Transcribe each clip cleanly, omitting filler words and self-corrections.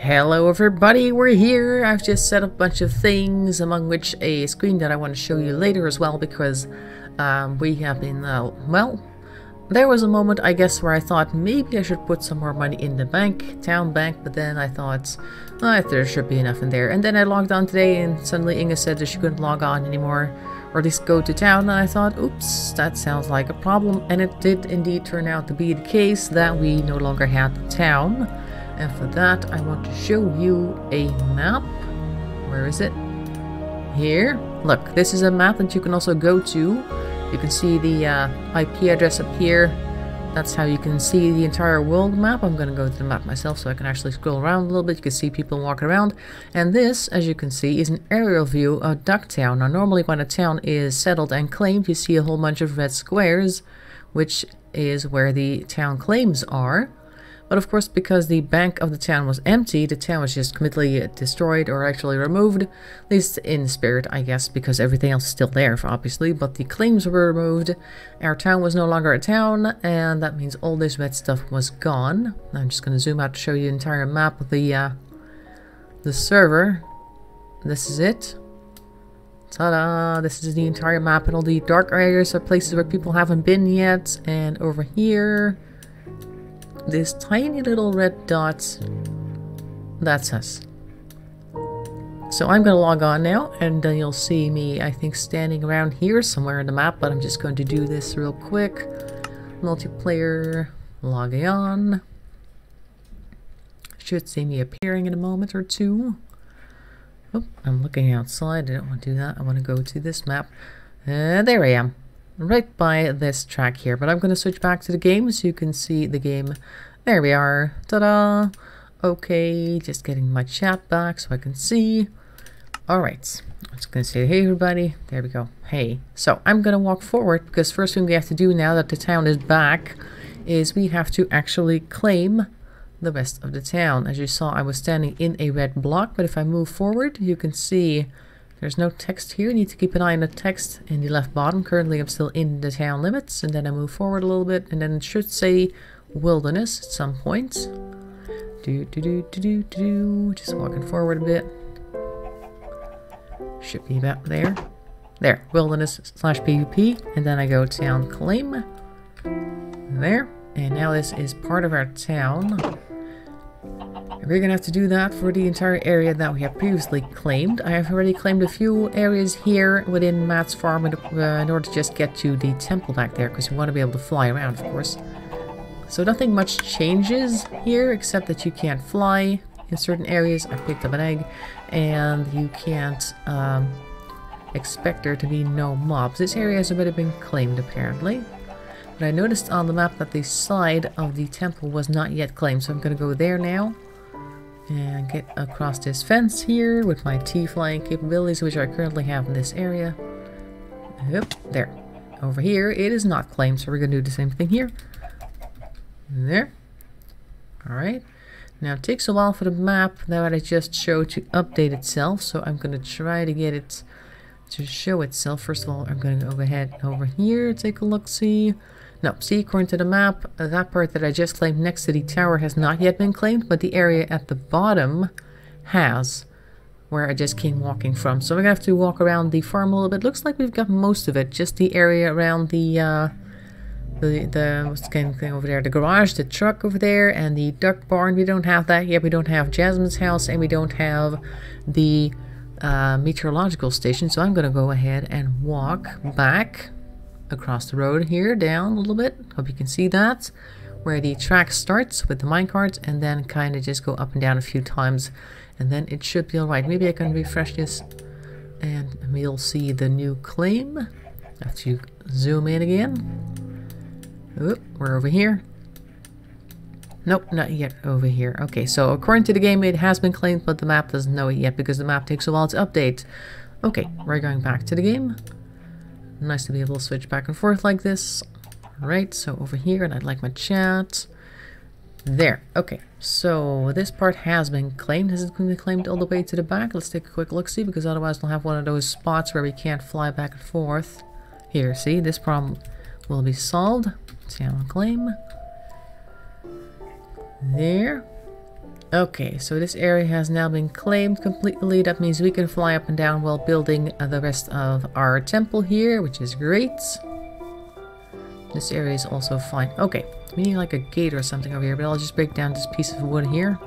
Hello everybody, we're here. I've just set up a bunch of things, among which a screen that I want to show you later as well, because we have been, well, there was a moment, I guess, where I thought maybe I should put some more money in the bank, town bank, but then I thought, there should be enough in there. And then I logged on today and suddenly Inga said that she couldn't log on anymore, or at least go to town, and I thought, oops, that sounds like a problem. And it did indeed turn out to be the case that we no longer had the town. And for that, I want to show you a map. Where is it? Here. Look, this is a map that you can also go to. You can see the IP address up here. That's how you can see the entire world map. I'm going to go to the map myself so I can actually scroll around a little bit. You can see people walking around. And this, as you can see, is an aerial view of Ducktown. Now, normally when a town is settled and claimed, you see a whole bunch of red squares, which is where the town claims are. But of course, because the bank of the town was empty, the town was just completely destroyed, or actually removed, at least in spirit, I guess, because everything else is still there, obviously, but the claims were removed. Our town was no longer a town, and that means all this red stuff was gone. I'm just going to zoom out to show you the entire map of the server. This is it. Ta-da! This is the entire map, and all the dark areas are places where people haven't been yet, and over here, this tiny little red dot, that's us. So I'm going to log on now, and then you'll see me, I think, standing around here somewhere in the map, but I'm just going to do this real quick. Multiplayer, logging on. Should see me appearing in a moment or two. Oh, I'm looking outside. I don't want to do that. I want to go to this map. There I am. Right by this track here, but I'm going to switch back to the game so you can see the game. There we are. Ta-da! Okay, just getting my chat back so I can see. Alright, I'm just going to say hey everybody. There we go. Hey. So I'm going to walk forward because first thing we have to do now that the town is back is we have to actually claim the rest of the town. As you saw, I was standing in a red block, but if I move forward, you can see there's no text here. You need to keep an eye on the text in the left bottom. Currently, I'm still in the town limits, and then I move forward a little bit, and then it should say wilderness at some point. Just walking forward a bit. Should be about there. There, wilderness/PvP, and then I go town claim. There, and now this is part of our town. We're gonna have to do that for the entire area that we have previously claimed. I have already claimed a few areas here within Matt's farm in order to just get to the temple back there, because you want to be able to fly around, of course. So nothing much changes here, except that you can't fly in certain areas. I picked up an egg, and you can't expect there to be no mobs. This area has already been claimed, apparently. But I noticed on the map that the side of the temple was not yet claimed, so I'm going to go there now. And get across this fence here with my T-flying capabilities, which I currently have in this area. Yep, there. Over here, it is not claimed, so we're going to do the same thing here. There. Alright. Now, it takes a while for the map that I just showed to update itself, so I'm going to try to get it to show itself. First of all, I'm going to go ahead over here, take a look-see. No, see, according to the map, that part that I just claimed next to the tower has not yet been claimed, but the area at the bottom has, where I just came walking from. So we're gonna have to walk around the farm a little bit. Looks like we've got most of it, just the area around the what's the kind of thing over there, the garage, the truck over there, and the duck barn. We don't have that yet. We don't have Jasmine's house, and we don't have the meteorological station. So I'm gonna go ahead and walk back across the road here, down a little bit. Hope you can see that. Where the track starts with the minecart, and then kind of just go up and down a few times, and then it should be alright. Maybe I can refresh this, and we'll see the new claim. After you zoom in again. Oop, we're over here. Nope, not yet over here. Okay, so according to the game, it has been claimed, but the map doesn't know it yet because the map takes a while to update. Okay, we're going back to the game. Nice to be able to switch back and forth like this. Alright, so over here, and I'd like my chat. There. Okay, so this part has been claimed. Has it been claimed all the way to the back? Let's take a quick look-see, because otherwise we'll have one of those spots where we can't fly back and forth. Here, see? This problem will be solved. Town claim. There. Okay, so this area has now been claimed completely. That means we can fly up and down while building the rest of our temple here, which is great. This area is also fine. Okay, we need like a gate or something over here, but I'll just break down this piece of wood here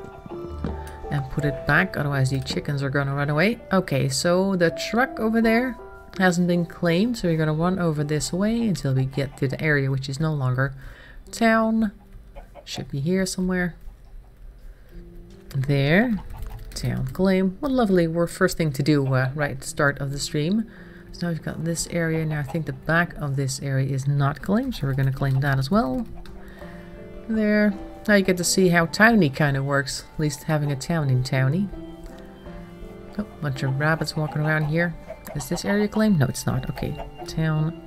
and put it back, otherwise the chickens are gonna run away. Okay, so the truck over there hasn't been claimed, so we're gonna run over this way until we get to the area which is no longer town. Should be here somewhere. There. Town claim. What lovely first thing to do right at the start of the stream. So now we've got this area. Now I think the back of this area is not claimed, so we're going to claim that as well. There. Now you get to see how towny kind of works. At least having a town in towny. Oh, bunch of rabbits walking around here. Is this area claimed? No, it's not. Okay. Town.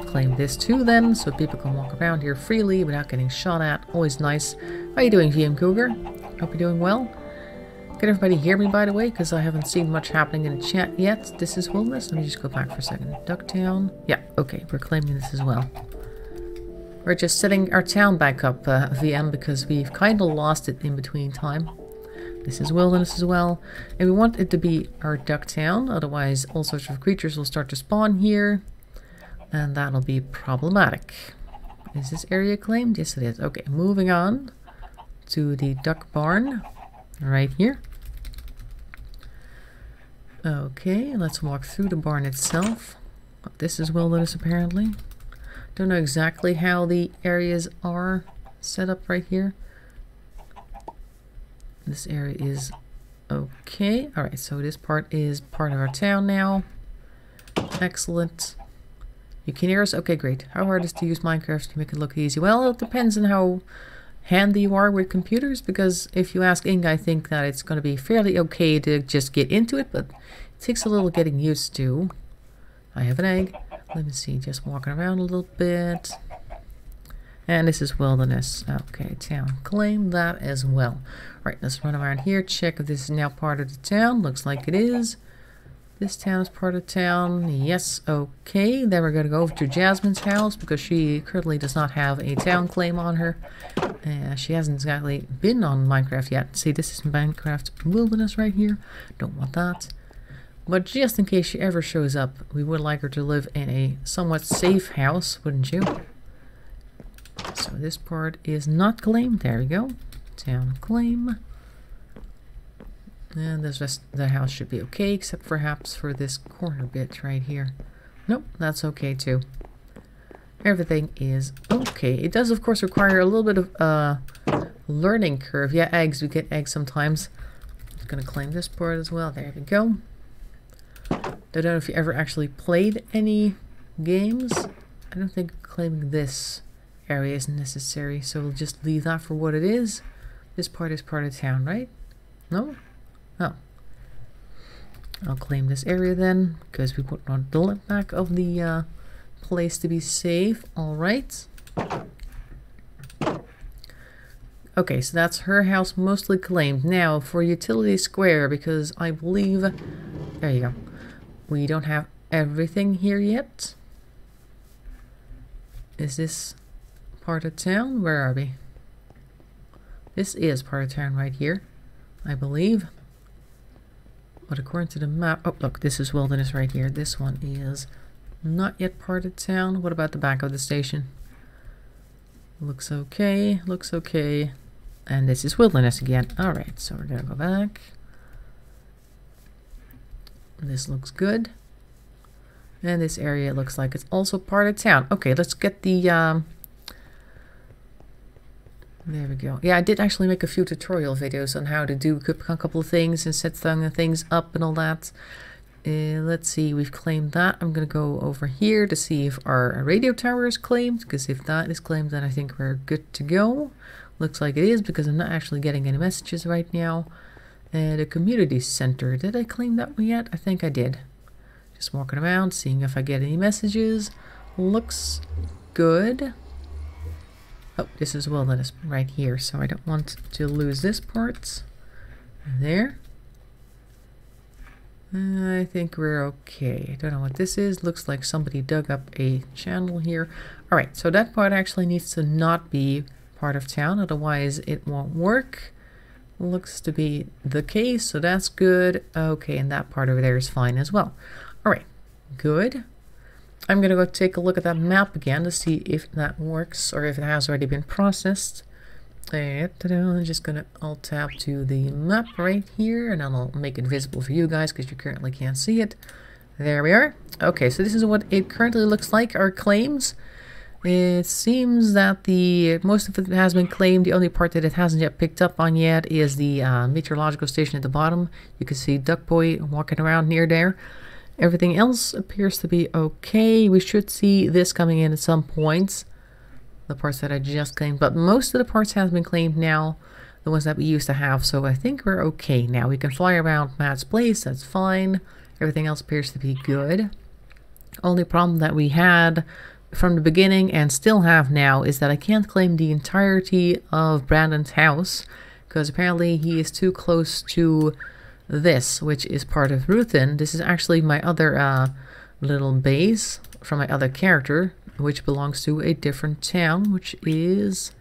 Claim this too then, so people can walk around here freely without getting shot at. Always nice. How are you doing, VM Cougar? Hope you're doing well. Can everybody hear me, by the way? Because I haven't seen much happening in the chat yet. This is Wilderness. Let me just go back for a second. Ducktown. Yeah, okay. We're claiming this as well. We're just setting our town back up, VM, because we've kind of lost it in between time. This is Wilderness as well. And we want it to be our Ducktown. Otherwise, all sorts of creatures will start to spawn here. And that'll be problematic. Is this area claimed? Yes, it is. Okay, moving on to the duck barn. Right here. Okay, let's walk through the barn itself. This is Wilderness apparently. Don't know exactly how the areas are set up right here. This area is okay. Alright, so this part is part of our town now. Excellent. You can hear us? Okay, great. How hard is it to use Minecraft to make it look easy? Well, it depends on how handy you are with computers, because if you ask Inga, I think that it's going to be fairly okay to just get into it, but it takes a little getting used to. I have an egg. Let me see, just walking around a little bit. And this is Wilderness. Okay, town. Claim that as well. Alright, let's run around here, check if this is now part of the town. Looks like it is. This town is part of town. Yes, okay. Then we're going to go over to Jasmine's house because she currently does not have a town claim on her. She hasn't exactly been on Minecraft yet. See, this is Minecraft Wilderness right here. Don't want that. But just in case she ever shows up, we would like her to live in a somewhat safe house, wouldn't you? So this part is not claimed. There we go. Town claim. And this rest of the house should be okay, except perhaps for this corner bit right here. Nope, that's okay too. Everything is okay. It does, of course, require a little bit of learning curve. Yeah, eggs. We get eggs sometimes. I'm just going to claim this part as well. There we go. Don't know if you ever actually played any games. I don't think claiming this area is necessary, so we'll just leave that for what it is. This part is part of town, right? No? Oh. I'll claim this area then, because we put on the back of the place to be safe. Alright. Okay, so that's her house mostly claimed. Now, for Utility Square, because I believe... There you go. We don't have everything here yet. Is this part of town? Where are we? This is part of town right here, I believe. But according to the map... Oh, look, this is Wilderness right here. This one is not yet part of town. What about the back of the station? Looks okay. Looks okay. And this is Wilderness again. Alright, so we're going to go back. This looks good. And this area looks like it's also part of town. Okay, let's get the... There we go. Yeah, I did actually make a few tutorial videos on how to do a couple of things and set some things up and all that. Let's see, we've claimed that. I'm going to go over here to see if our radio tower is claimed, because if that is claimed, then I think we're good to go. Looks like it is, because I'm not actually getting any messages right now. The community center, did I claim that one yet? I think I did. Just walking around, seeing if I get any messages. Looks good. Oh, this is Wilderness right here, so I don't want to lose this part. There. I think we're okay. I don't know what this is. Looks like somebody dug up a channel here. Alright, so that part actually needs to not be part of town, otherwise it won't work. Looks to be the case, so that's good. Okay, and that part over there is fine as well. Alright, good. I'm gonna go take a look at that map again to see if that works or if it has already been processed. I'm just gonna alt-tab to the map right here, and then I'll make it visible for you guys because you currently can't see it. There we are. Okay, so this is what it currently looks like, our claims. It seems that most of it has been claimed. The only part that it hasn't yet picked up on yet is the meteorological station at the bottom. You can see Duck Boy walking around near there. Everything else appears to be okay. We should see this coming in at some points. The parts that I just claimed, but most of the parts have been claimed now. The ones that we used to have, so I think we're okay now. We can fly around Matt's place, that's fine. Everything else appears to be good. Only problem that we had from the beginning and still have now is that I can't claim the entirety of Brandon's house because apparently he is too close to this, which is part of Ruthin. This is actually my other little base from my other character, which belongs to a different town, which is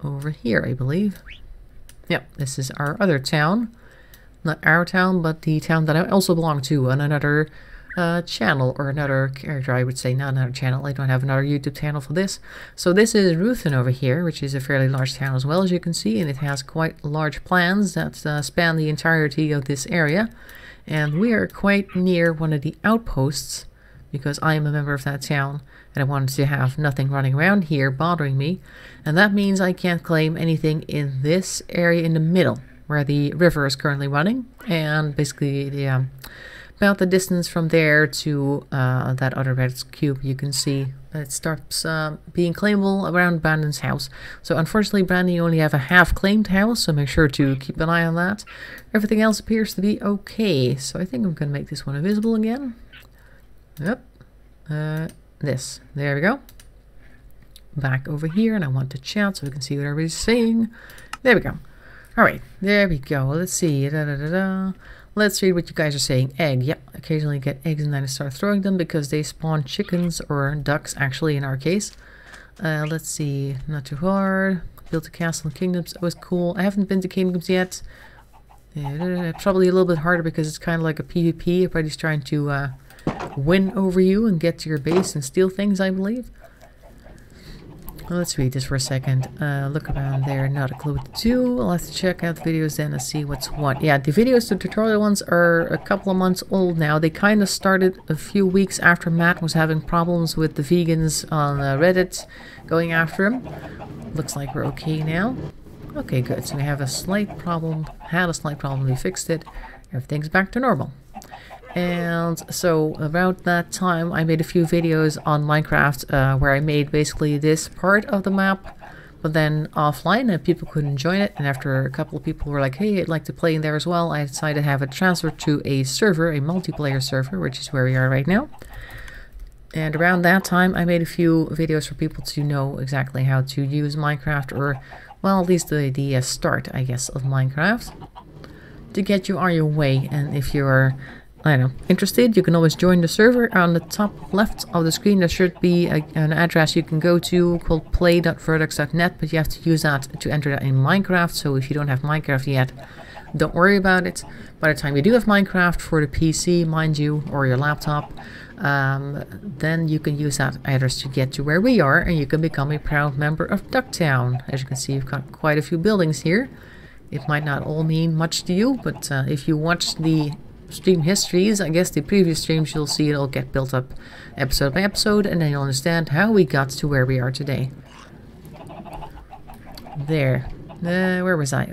over here, I believe. Yep, this is our other town. Not our town, but the town that I also belong to on another channel, or another character, I would say. Not another channel, I don't have another YouTube channel for this. So this is Ruthin over here, which is a fairly large town as well, as you can see, and it has quite large plans that span the entirety of this area. And we are quite near one of the outposts, because I am a member of that town, and I wanted to have nothing running around here bothering me. And that means I can't claim anything in this area in the middle, where the river is currently running, and basically the about the distance from there to that other red cube. You can see it starts being claimable around Brandon's house. So unfortunately, Brandon, you only have a half claimed house, so make sure to keep an eye on that. Everything else appears to be okay, so I think I'm going to make this one invisible again. Yep. This. There we go. Back over here, and I want to chat so we can see what everybody's saying. There we go. Alright, there we go. Let's see. Let's read what you guys are saying. Egg. Yep, occasionally get eggs and then I start throwing them because they spawn chickens or ducks, actually, in our case. Let's see. Not too hard. Built a castle in Kingdoms. Always cool. I haven't been to Kingdoms yet. Probably a little bit harder because it's kind of like a PvP. Everybody's trying to win over you and get to your base and steal things, I believe. Let's read this for a second. Look around there, not a clue what to do. I'll have to check out the videos then and see what's what. Yeah, the videos, the tutorial ones, are a couple of months old now. They kind of started a few weeks after Matt was having problems with the vegans on Reddit going after him. Looks like we're okay now. Okay, good. So we have a slight problem. Had a slight problem. We fixed it. Everything's back to normal. And so about that time I made a few videos on Minecraft where I made basically this part of the map, but then offline, and people couldn't join it, and after a couple of people were like, hey, I'd like to play in there as well, I decided to have it transferred to a server, a multiplayer server, which is where we are right now. And around that time I made a few videos for people to know exactly how to use Minecraft, or well, at least the start, I guess, of Minecraft, to get you on your way. And if you're, I don't know, interested, you can always join the server. On the top left of the screen there should be an address you can go to called play.vertex.net, but you have to use that to enter that in Minecraft. So if you don't have Minecraft yet, don't worry about it. By the time you do have Minecraft for the PC, mind you, or your laptop, then you can use that address to get to where we are, and you can become a proud member of Ducktown. As you can see, you've got quite a few buildings here. It might not all mean much to you, but if you watch the stream histories, I guess the previous streams, you'll see it'll get built up episode by episode, and then you'll understand how we got to where we are today. There. Where was I?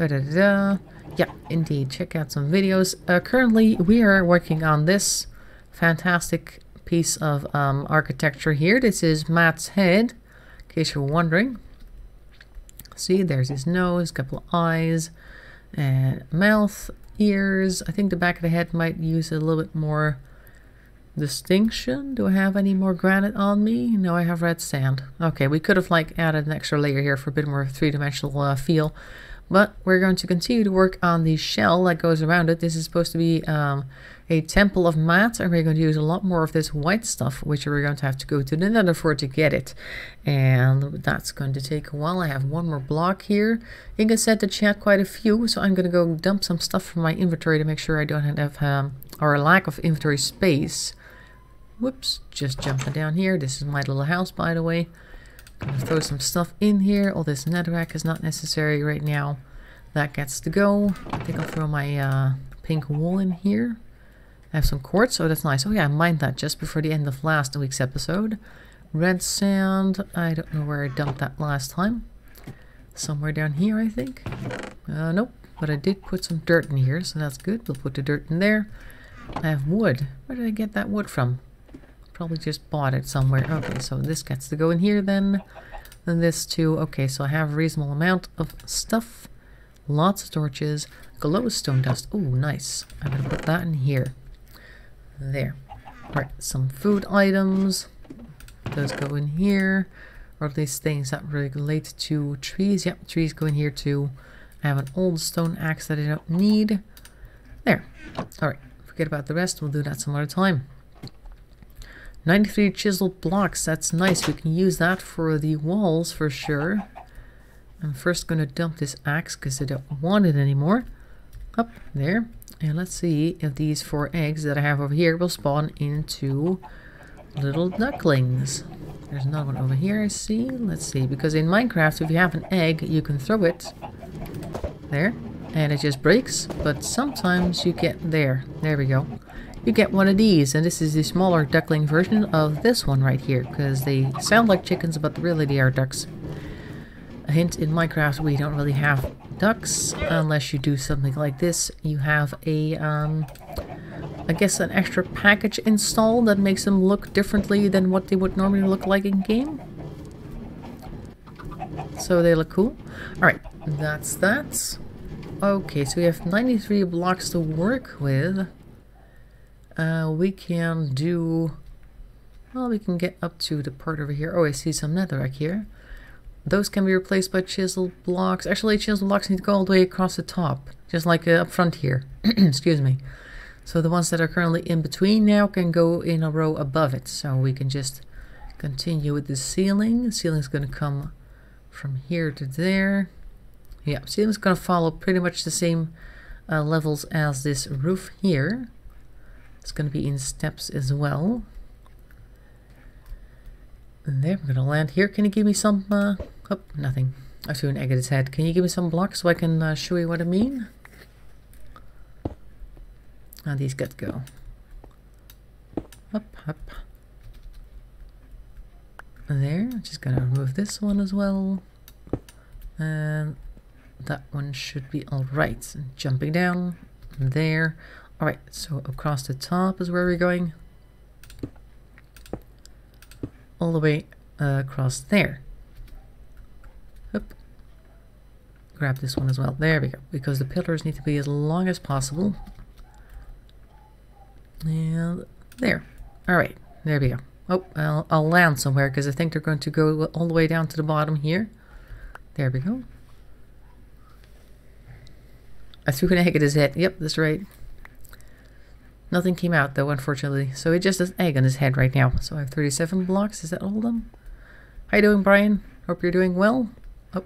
Yeah, indeed. Check out some videos. Currently, we are working on this fantastic piece of architecture here. This is Matt's head, in case you're wondering. See, there's his nose, couple of eyes, and mouth, ears. I think the back of the head might use a little bit more distinction. Do I have any more granite on me? No, I have red sand. Okay, we could have like added an extra layer here for a bit more three-dimensional feel, But we're going to continue to work on the shell that goes around it. This is supposed to be a temple of matte, and we're going to use a lot more of this white stuff, which we're going to have to go to the Nether for to get it. And that's going to take a while. I have one more block here. Inga said to chat quite a few, so I'm going to go dump some stuff from my inventory to make sure I don't have or a lack of inventory space. Whoops, just jumping down here. This is my little house, by the way. Gonna throw some stuff in here. All this netherrack is not necessary right now. That gets to go. I think I'll throw my pink wool in here. I have some quartz, so that's nice. Oh yeah, I mined that just before the end of last week's episode. Red sand. I don't know where I dumped that last time. Somewhere down here, I think. Nope. But I did put some dirt in here, so that's good. We'll put the dirt in there. I have wood. Where did I get that wood from? Probably just bought it somewhere. Okay, so this gets to go in here then. And this too. Okay, so I have a reasonable amount of stuff. Lots of torches. Glowstone dust. Oh, nice. I'm going to put that in here. There. Alright, some food items. Those go in here. Or at least things that relate to trees. Yep, trees go in here too. I have an old stone axe that I don't need. There. Alright, forget about the rest. We'll do that some other time. 93 chiseled blocks, that's nice. We can use that for the walls for sure. I'm first going to dump this axe because I don't want it anymore. Up there. And let's see if these 4 eggs that I have over here will spawn into little ducklings. There's another one over here, I see. Let's see, because in Minecraft, if you have an egg, you can throw it. There. And it just breaks. But sometimes you get there. There we go. You get one of these, and this is the smaller duckling version of this one right here, because they sound like chickens, but really they are ducks. A hint, in Minecraft we don't really have ducks, unless you do something like this. You have a, I guess an extra package installed that makes them look differently than what they would normally look like in game. So they look cool. Alright, that's that. Okay, so we have 93 blocks to work with. We can do... Well, we can get up to the part over here. Oh, I see some netherrack here. Those can be replaced by chiseled blocks. Actually, chiseled blocks need to go all the way across the top. Just like up front here. Excuse me. So the ones that are currently in between now can go in a row above it. So we can just continue with the ceiling. The ceiling's going to come from here to there. Yeah, ceiling's going to follow pretty much the same levels as this roof here. It's going to be in steps as well. And there, we're going to land here. Can you give me some... oh, nothing. I threw an egg at its head. Can you give me some blocks so I can show you what I mean? And these got to go. Up, up. And there. I'm just going to remove this one as well. And that one should be alright. Jumping down. There. Alright, so across the top is where we're going. All the way across there. Up. Grab this one as well. There we go. Because the pillars need to be as long as possible. And there. Alright, there we go. Oh, I'll land somewhere because I think they're going to go all the way down to the bottom here. There we go. I threw an egg at his head. Yep, that's right. Nothing came out though, unfortunately. So it just has egg on his head right now. So I have 37 blocks. Is that all of them? How you doing, Brian? Hope you're doing well. Oh.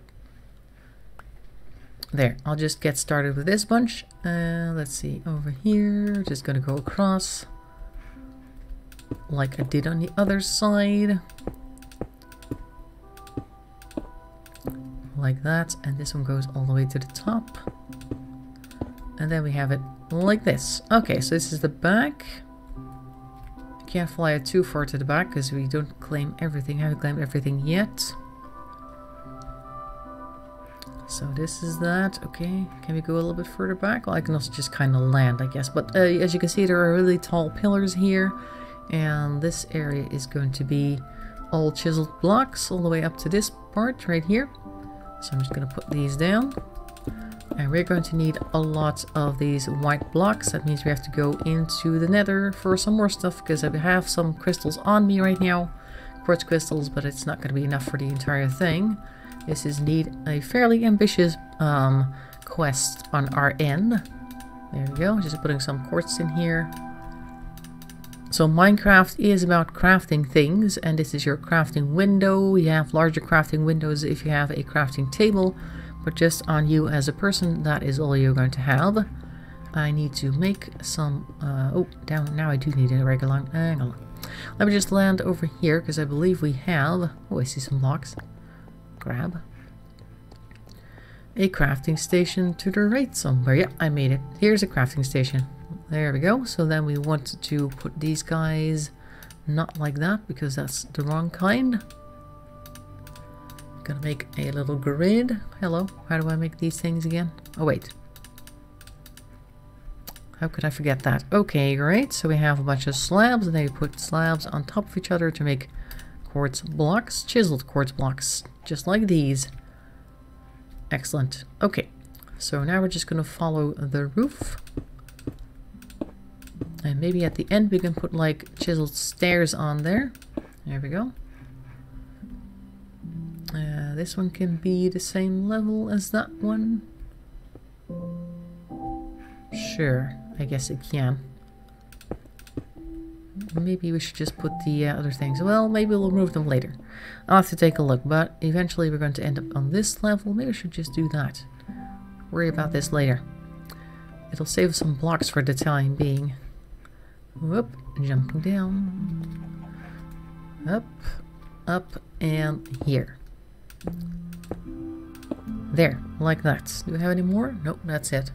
There. I'll just get started with this bunch. Let's see. Over here. Just gonna go across. Like I did on the other side. Like that. And this one goes all the way to the top. And then we have it like this. Okay, so this is the back. Can't fly it too far to the back because we don't claim everything. Haven't claimed everything yet. So this is that. Okay, can we go a little bit further back? Well, I can also just kind of land, I guess. But as you can see, there are really tall pillars here. And this area is going to be all chiseled blocks all the way up to this part right here. So I'm just going to put these down. And we're going to need a lot of these white blocks. That means we have to go into the nether for some more stuff, because I have some crystals on me right now. Quartz crystals, but it's not going to be enough for the entire thing. This is indeed a fairly ambitious quest on our end. There we go, just putting some quartz in here. So Minecraft is about crafting things, and this is your crafting window. You have larger crafting windows if you have a crafting table, but just on you as a person, that is all you're going to have. I need to make some, oh, down, now I do need a regular angle. Let me just land over here, because I believe we have, oh, I see some blocks. Grab. A crafting station to the right somewhere. Yeah, I made it. Here's a crafting station. There we go. So then we want to put these guys not like that, because that's the wrong kind. Gonna make a little grid. Hello. How do I make these things again? Oh, wait. How could I forget that? Okay, great. So we have a bunch of slabs, and they put slabs on top of each other to make quartz blocks, chiseled quartz blocks, just like these. Excellent. Okay. So now we're just gonna follow the roof. And maybe at the end we can put like chiseled stairs on there. There we go. This one can be the same level as that one. Sure, I guess it can. Maybe we should just put the other things. Well, maybe we'll remove them later. I'll have to take a look, but eventually we're going to end up on this level. Maybe we should just do that. Worry about this later. It'll save some blocks for the time being. Whoop, jumping down. Up, up, and here. There, like that. Do we have any more? Nope, that's it.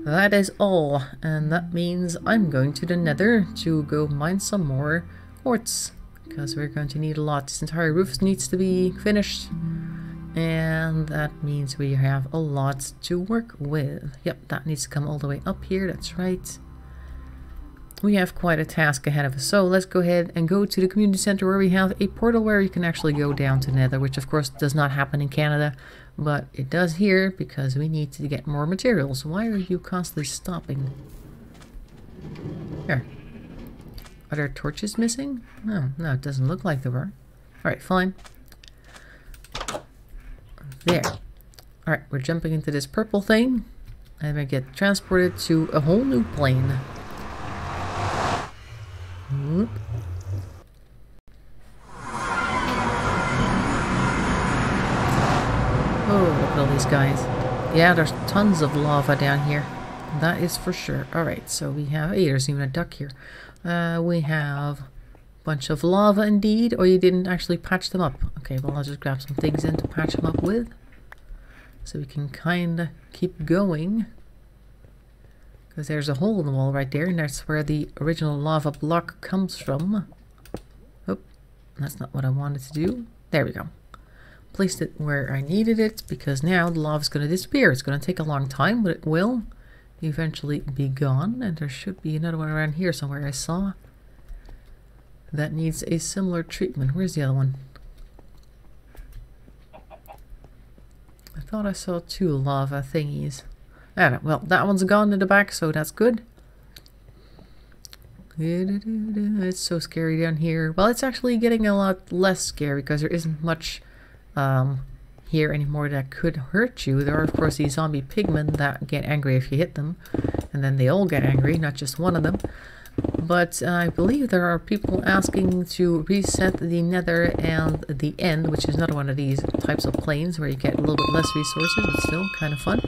That is all, and that means I'm going to the Nether to go mine some more quartz, because we're going to need a lot. This entire roof needs to be finished, and that means we have a lot to work with. Yep, that needs to come all the way up here, that's right. We have quite a task ahead of us, so let's go ahead and go to the community center where we have a portal where you can actually go down to Nether, which of course does not happen in Canada, but it does here because we need to get more materials. Why are you constantly stopping? Here. Are there torches missing? No, it doesn't look like there were. Alright, fine. There. Alright, we're jumping into this purple thing, and we get transported to a whole new plane. Whoop. Oh, look at all these guys. Yeah, there's tons of lava down here. That is for sure. Alright, so we have... Hey, there's even a duck here. We have a bunch of lava indeed. Or you didn't actually patch them up. Okay, well, I'll just grab some things in to patch them up with. So we can kind of keep going. Because there's a hole in the wall right there, and that's where the original lava block comes from. Oh, that's not what I wanted to do. There we go. Placed it where I needed it, because now the lava is going to disappear. It's going to take a long time, but it will eventually be gone. And there should be another one around here somewhere I saw that needs a similar treatment. Where's the other one? I thought I saw two lava thingies. I don't know. Well, that one's gone in the back, so that's good. It's so scary down here. Well, it's actually getting a lot less scary because there isn't much here anymore that could hurt you. There are, of course, these zombie pigmen that get angry if you hit them, and then they all get angry, not just one of them. But I believe there are people asking to reset the Nether and the End, which is another one of these types of planes where you get a little bit less resources, but still kind of fun.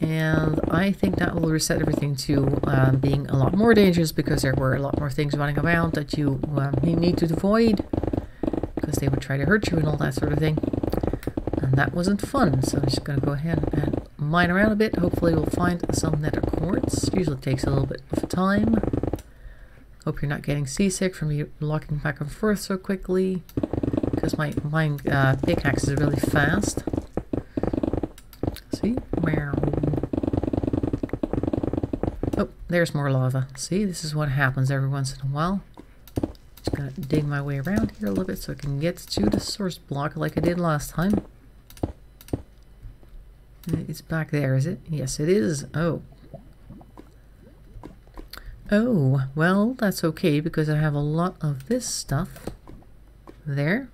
And I think that will reset everything to being a lot more dangerous, because there were a lot more things running around that you need to avoid, because they would try to hurt you and all that sort of thing. And that wasn't fun, so I'm just going to go ahead and mine around a bit. Hopefully we'll find some Netherquartz. Usually takes a little bit of time. Hope you're not getting seasick from me walking back and forth so quickly, because my pickaxe is really fast. See? Oh, there's more lava. See, this is what happens every once in a while. Just gonna dig my way around here a little bit so I can get to the source block like I did last time. It's back there, is it? Yes, it is. Oh. Oh, well, that's okay, because I have a lot of this stuff there.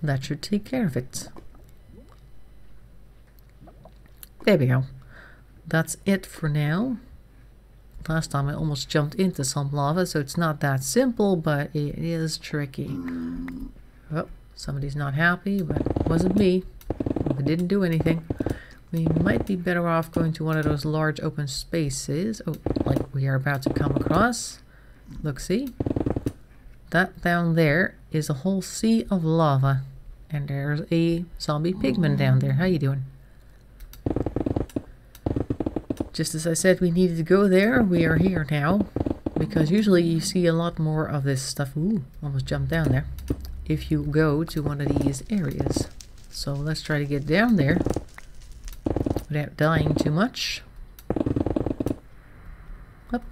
That should take care of it. There we go. That's it for now. Last time I almost jumped into some lava, so it's not that simple, but it is tricky. Oh, somebody's not happy, but it wasn't me. I didn't do anything. We might be better off going to one of those large open spaces. Oh, like we are about to come across. Look, see? That down there is a whole sea of lava. And there's a zombie pigman down there. How you doing? Just as I said we needed to go there, we are here now. Because usually you see a lot more of this stuff. Ooh, almost jumped down there. If you go to one of these areas. So let's try to get down there without dying too much. Up.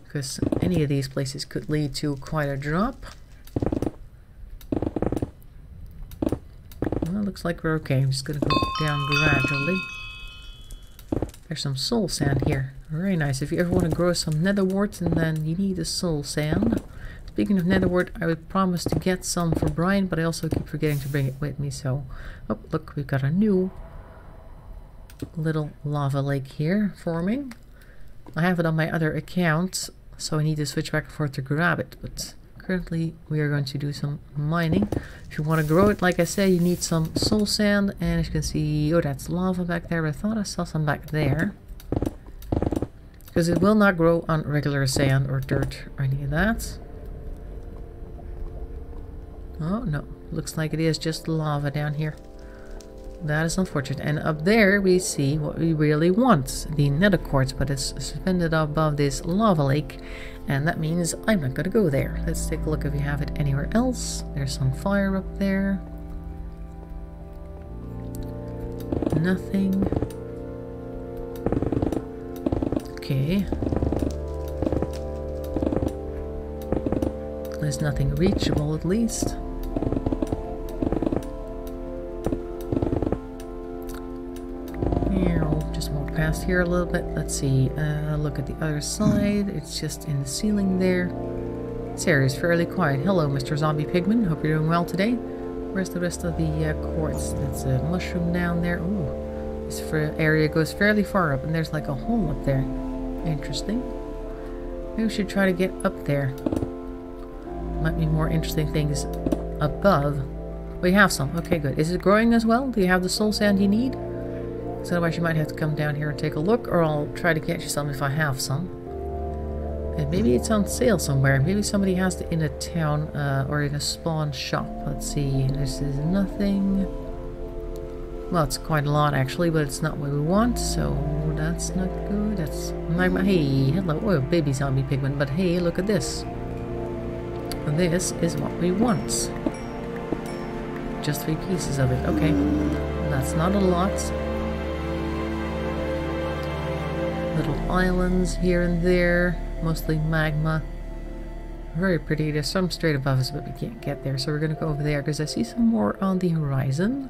Because any of these places could lead to quite a drop. Well, looks like we're okay. I'm just going to go down gradually. There's some soul sand here. Very nice. If you ever want to grow some netherwort, and then you need a soul sand. Speaking of netherwort, I would promise to get some for Brian, but I also keep forgetting to bring it with me. So, oh, look, we've got a new little lava lake here forming. I have it on my other account, so I need to switch back and forth to grab it. But currently, we are going to do some mining. If you want to grow it, like I said, you need some soul sand. And as you can see, oh, that's lava back there. I thought I saw some back there. Because it will not grow on regular sand or dirt or any of that. Oh, no. Looks like it is just lava down here. That is unfortunate. And up there we see what we really want. The Netherquartz, but it's suspended above this lava lake. And that means I'm not going to go there. Let's take a look if we have it anywhere else. There's some fire up there. Nothing. Okay. There's nothing reachable at least. Just walk past here a little bit. Let's see. Look at the other side. It's just in the ceiling there. This area is fairly quiet. Hello, Mr. Zombie Pigman. Hope you're doing well today. Where's the rest of the quartz? That's a mushroom down there. Ooh, this area goes fairly far up, and there's like a hole up there. Interesting. Maybe we should try to get up there. Might be more interesting things above. We have some. Okay, good. Is it growing as well? Do you have the soul sand you need? So otherwise you might have to come down here and take a look, or I'll try to get you some if I have some. And maybe it's on sale somewhere. Maybe somebody has it in a town or in a spawn shop. Let's see. This is nothing. Well, it's quite a lot actually, but it's not what we want, so that's not good. That's magma. Hey, hello. Oh, baby zombie pigman. But hey, look at this. This is what we want. Just 3 pieces of it. Okay. That's not a lot. Little islands here and there, mostly magma. Very pretty. There's some straight above us, but we can't get there, so we're gonna go over there because I see some more on the horizon.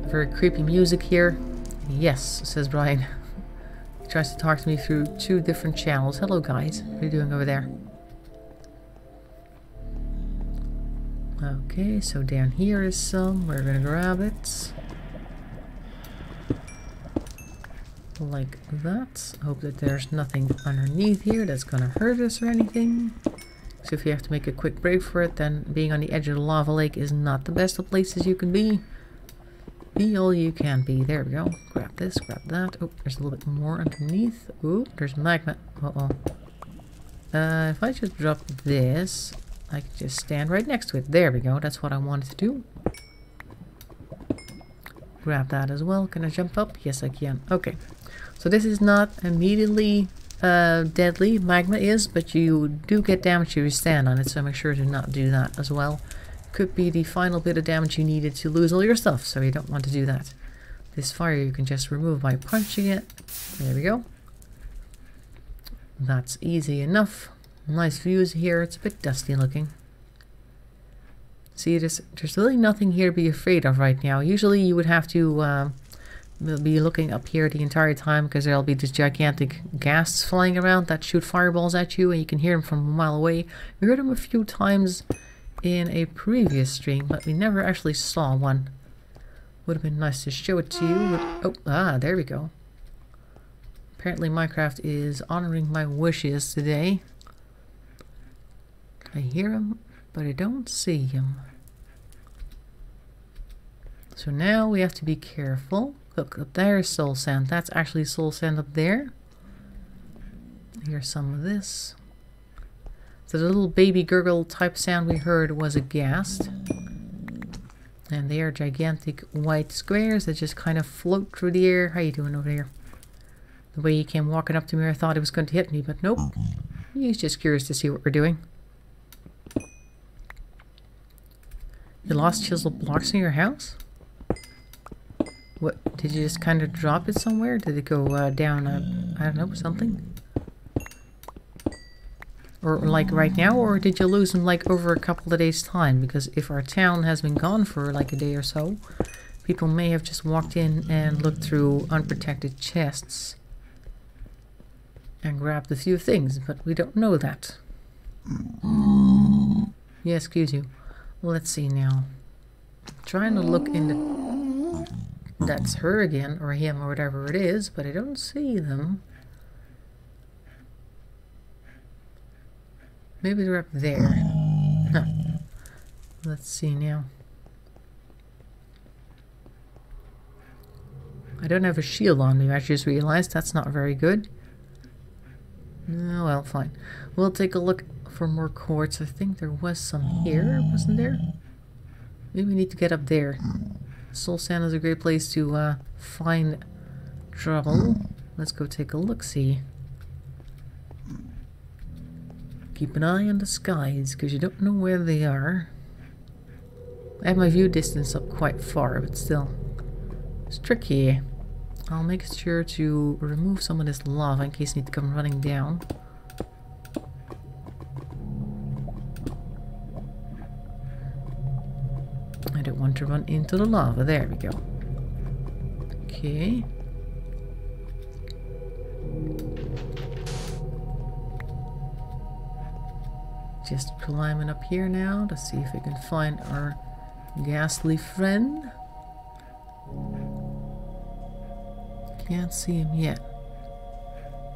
Very creepy music here. Yes, says Brian. He tries to talk to me through 2 different channels. Hello guys, what are you doing over there? Okay, so down here is some. We're gonna grab it. Like that. Hope that there's nothing underneath here that's gonna hurt us or anything. So if you have to make a quick break for it, then being on the edge of the lava lake is not the best of places you can be. Be all you can be. There we go. Grab this, grab that. Oh, there's a little bit more underneath. Ooh, there's magma. Uh-oh. If I just drop this, I can just stand right next to it. There we go. That's what I wanted to do. Grab that as well. Can I jump up? Yes, I can. Okay. So this is not immediately deadly. Magma is, but you do get damage if you stand on it, so make sure to not do that as well. Could be the final bit of damage you needed to lose all your stuff, so you don't want to do that. This fire you can just remove by punching it. There we go. That's easy enough. Nice views here. It's a bit dusty looking. See, there's really nothing here to be afraid of right now. Usually you would have to be looking up here the entire time because there'll be these gigantic ghasts flying around that shoot fireballs at you and you can hear them from a mile away. We heard them a few times in a previous stream, but we never actually saw one. Would have been nice to show it to you. Oh, there we go. Apparently Minecraft is honoring my wishes today. I hear him, but I don't see him. So now we have to be careful. Look, up there is soul sand. That's actually soul sand up there. Here's some of this. So the little baby gurgle type sound we heard was a ghast. And they are gigantic white squares that just kind of float through the air. How you doing over there? The way he came walking up to me, I thought he was going to hit me, but nope. He's just curious to see what we're doing. You lost chiseled blocks in your house? What, did you just kind of drop it somewhere? Did it go down, I don't know, something? Or like right now, or did you lose them like over a couple of days' time? Because if our town has been gone for like a day or so, people may have just walked in and looked through unprotected chests and grabbed a few things, but we don't know that. Yeah, excuse you. Let's see now. I'm trying to look in the... That's her again, or him, or whatever it is, but I don't see them. Maybe they're up there. Huh. Let's see now. I don't have a shield on me, I just realized. That's not very good. Oh, well, fine. We'll take a look for more quartz. I think there was some here, wasn't there? Maybe we need to get up there. Soul sand is a great place to find trouble. Let's go take a look-see. Keep an eye on the skies, because you don't know where they are. I have my view distance up quite far, but still. It's tricky. I'll make sure to remove some of this lava in case I need to come running down. I don't want to run into the lava. There we go. Okay. Just climbing up here now to see if I can find our ghastly friend. Can't see him yet.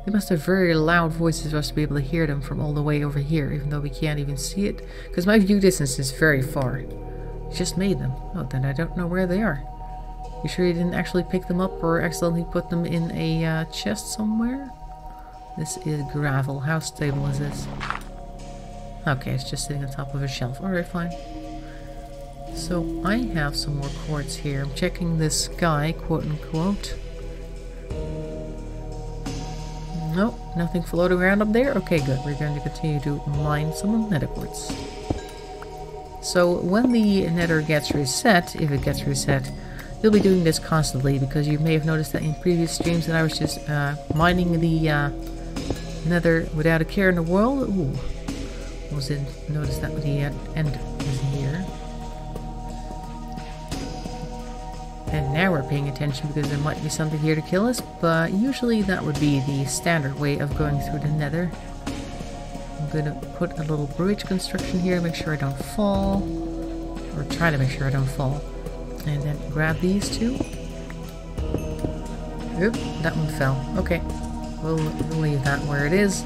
They must have very loud voices for us to be able to hear them from all the way over here, even though we can't even see it. Because my view distance is very far. Just made them. Oh, then I don't know where they are. You sure you didn't actually pick them up or accidentally put them in a chest somewhere? This is gravel. How stable is this? Okay, it's just sitting on top of a shelf. Alright, fine. So, I have some more quartz here. I'm checking the sky, quote-unquote. Nope, nothing floating around up there? Okay, good. We're going to continue to mine some Netherquartz. So, when the Nether gets reset, if it gets reset, you'll be doing this constantly, because you may have noticed that in previous streams that I was just mining the Nether without a care in the world. Ooh. Notice that the end is here. And now we're paying attention because there might be something here to kill us, but usually that would be the standard way of going through the Nether. I'm going to put a little bridge construction here, make sure I don't fall. Or try to make sure I don't fall. And then grab these two. Oop, that one fell. Okay, we'll leave that where it is.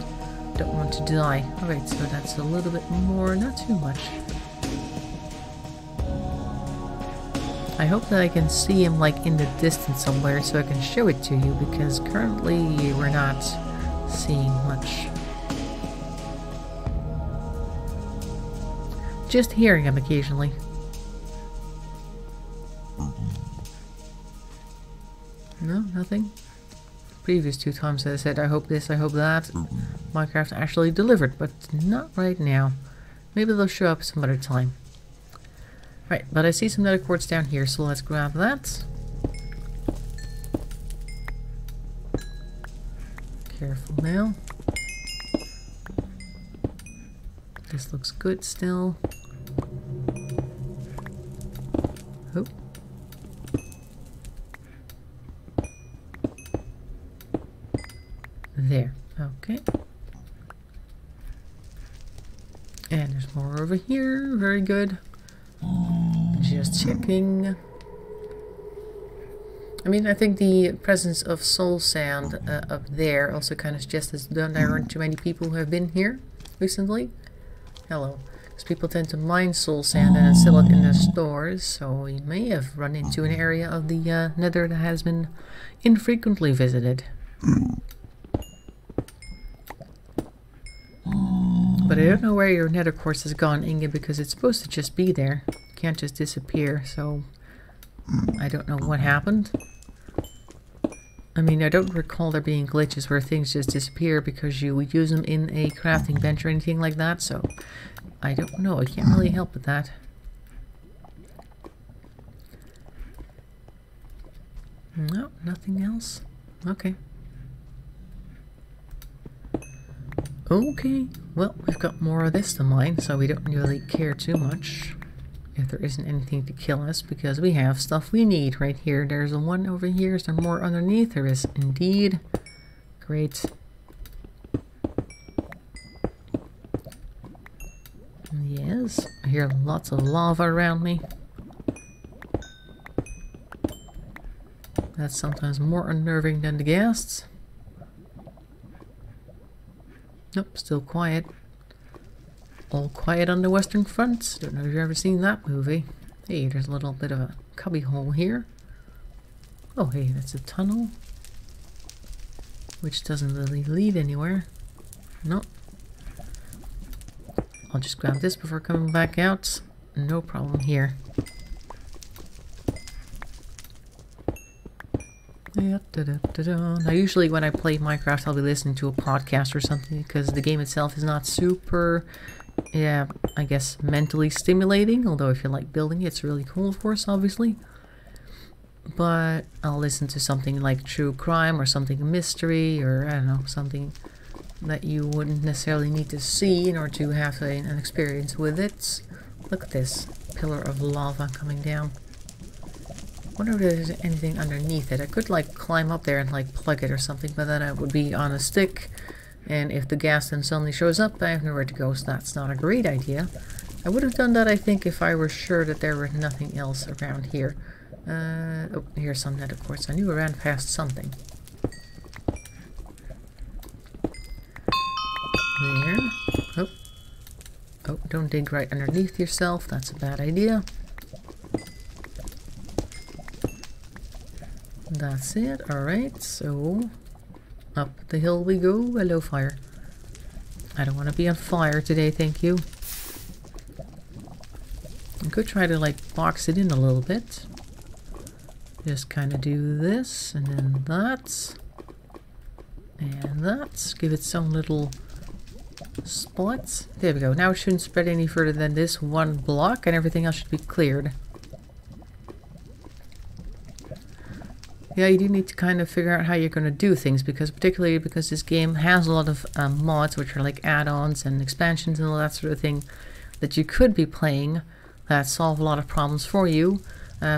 Don't want to die. Alright, so that's a little bit more, not too much. I hope that I can see him like in the distance somewhere so I can show it to you, because currently we're not seeing much. Just hearing him occasionally. No, nothing? Previous two times I said I hope this, I hope that. Minecraft actually delivered, but not right now. Maybe they'll show up some other time. Right, but I see some Netherquartz down here, so let's grab that. Careful now. This looks good still. Oh. There. Okay. And there's more over here. Very good. Just checking. I mean, I think the presence of soul sand up there also kind of suggests that there aren't too many people who have been here recently. Hello. Because people tend to mine soul sand and then sell it in their stores, so we may have run into an area of the nether that has been infrequently visited. But I don't know where your Netherquartz has gone, Inge, because it's supposed to just be there. It can't just disappear, so I don't know what happened. I mean, I don't recall there being glitches where things just disappear because you would use them in a crafting bench or anything like that, so I don't know. I can't really help with that. No, nothing else. Okay. Okay, well, we've got more of this to mine, so we don't really care too much if there isn't anything to kill us, because we have stuff we need right here. There's a one over here. Is there more underneath? There is indeed. Great. Yes, I hear lots of lava around me. That's sometimes more unnerving than the ghasts. Nope, still quiet. All quiet on the Western Front. Don't know if you've ever seen that movie. Hey, there's a little bit of a cubby hole here. Oh, hey, that's a tunnel. Which doesn't really lead anywhere. Nope. I'll just grab this before coming back out. No problem here. Now usually when I play Minecraft I'll be listening to a podcast or something because the game itself is not super, yeah, I guess mentally stimulating, although if you like building it's really cool, of course, obviously. But I'll listen to something like true crime or something mystery, or I don't know, something that you wouldn't necessarily need to see in order to have an experience with it. Look at this pillar of lava coming down. I wonder if there's anything underneath it. I could like climb up there and like plug it or something, but then I would be on a stick, and if the gas then suddenly shows up, I have nowhere to go, so that's not a great idea. I would have done that, I think, if I were sure that there were nothing else around here. Oh, here's some Netherquartz. I knew I ran past something. There. Oh. Oh, don't dig right underneath yourself. That's a bad idea. That's it. Alright, so up the hill we go. Hello, fire. I don't want to be on fire today, thank you. I could try to like box it in a little bit. Just kind of do this, and then that. And that. Give it some little spots. There we go. Now it shouldn't spread any further than this one block, and everything else should be cleared. Yeah, you do need to kind of figure out how you're going to do things, because particularly because this game has a lot of mods, which are like add-ons and expansions and all that sort of thing, that you could be playing that solve a lot of problems for you.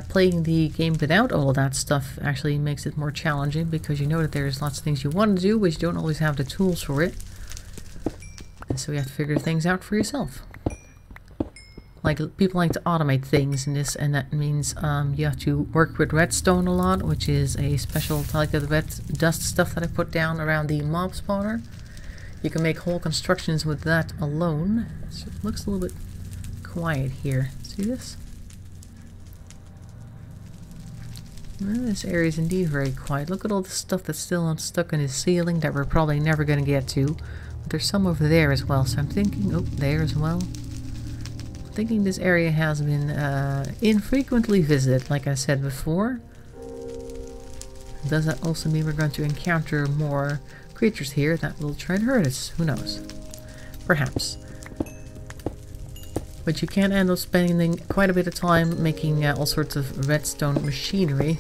Playing the game without all of that stuff actually makes it more challenging, because you know that there's lots of things you want to do, but you don't always have the tools for it. And so you have to figure things out for yourself. Like, people like to automate things in this, and that means you have to work with redstone a lot, which is a special type of red dust stuff that I put down around the mob spawner. You can make whole constructions with that alone. So it looks a little bit quiet here. See this? Well, this area is indeed very quiet. Look at all the stuff that's still stuck in the ceiling that we're probably never going to get to. But there's some over there as well, so I'm thinking, oh, there as well. Thinking this area has been infrequently visited, like I said before. Does that also mean we're going to encounter more creatures here that will try to hurt us? Who knows? Perhaps. But you can end up spending quite a bit of time making all sorts of redstone machinery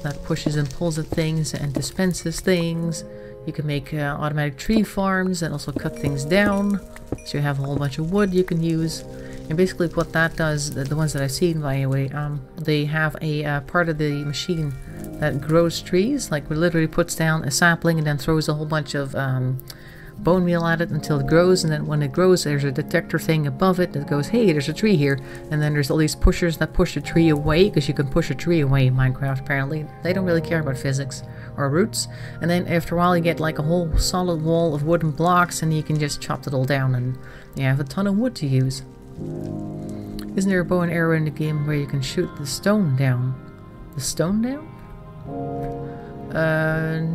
that pushes and pulls at things and dispenses things. You can make automatic tree farms and also cut things down. So you have a whole bunch of wood you can use. And basically what that does, the ones that I've seen by the way, they have a part of the machine that grows trees, like literally puts down a sapling and then throws a whole bunch of bone meal at it until it grows, and then when it grows there's a detector thing above it that goes, hey, there's a tree here, and then there's all these pushers that push the tree away, because you can push a tree away in Minecraft apparently. They don't really care about physics or roots. And then after a while you get like a whole solid wall of wooden blocks, and you can just chop it all down and you have a ton of wood to use. Isn't there a bow and arrow in the game where you can shoot the stone down? The stone down?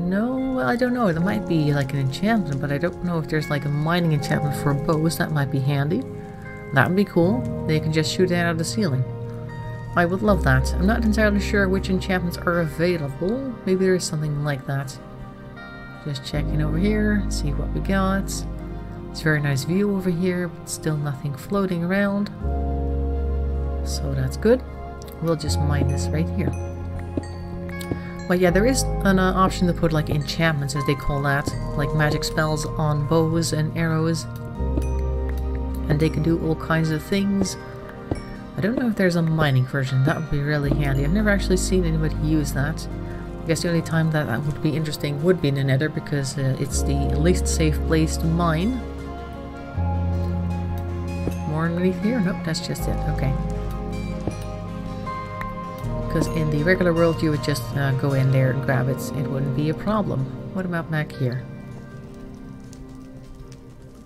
No, I don't know. There might be like an enchantment, but I don't know if there's like a mining enchantment for bows. That might be handy. That would be cool. They can just shoot it out of the ceiling. I would love that. I'm not entirely sure which enchantments are available. Maybe there is something like that. Just checking over here, see what we got. It's a very nice view over here, but still nothing floating around. So that's good. We'll just mine this right here. But yeah, there is an option to put like enchantments, as they call that, like magic spells on bows and arrows, and they can do all kinds of things. I don't know if there's a mining version. That would be really handy. I've never actually seen anybody use that. I guess the only time that would be interesting would be in the Nether, because it's the least safe place to mine. More underneath here? Nope, that's just it. Okay. Because in the regular world you would just go in there and grab it. It wouldn't be a problem. What about back here?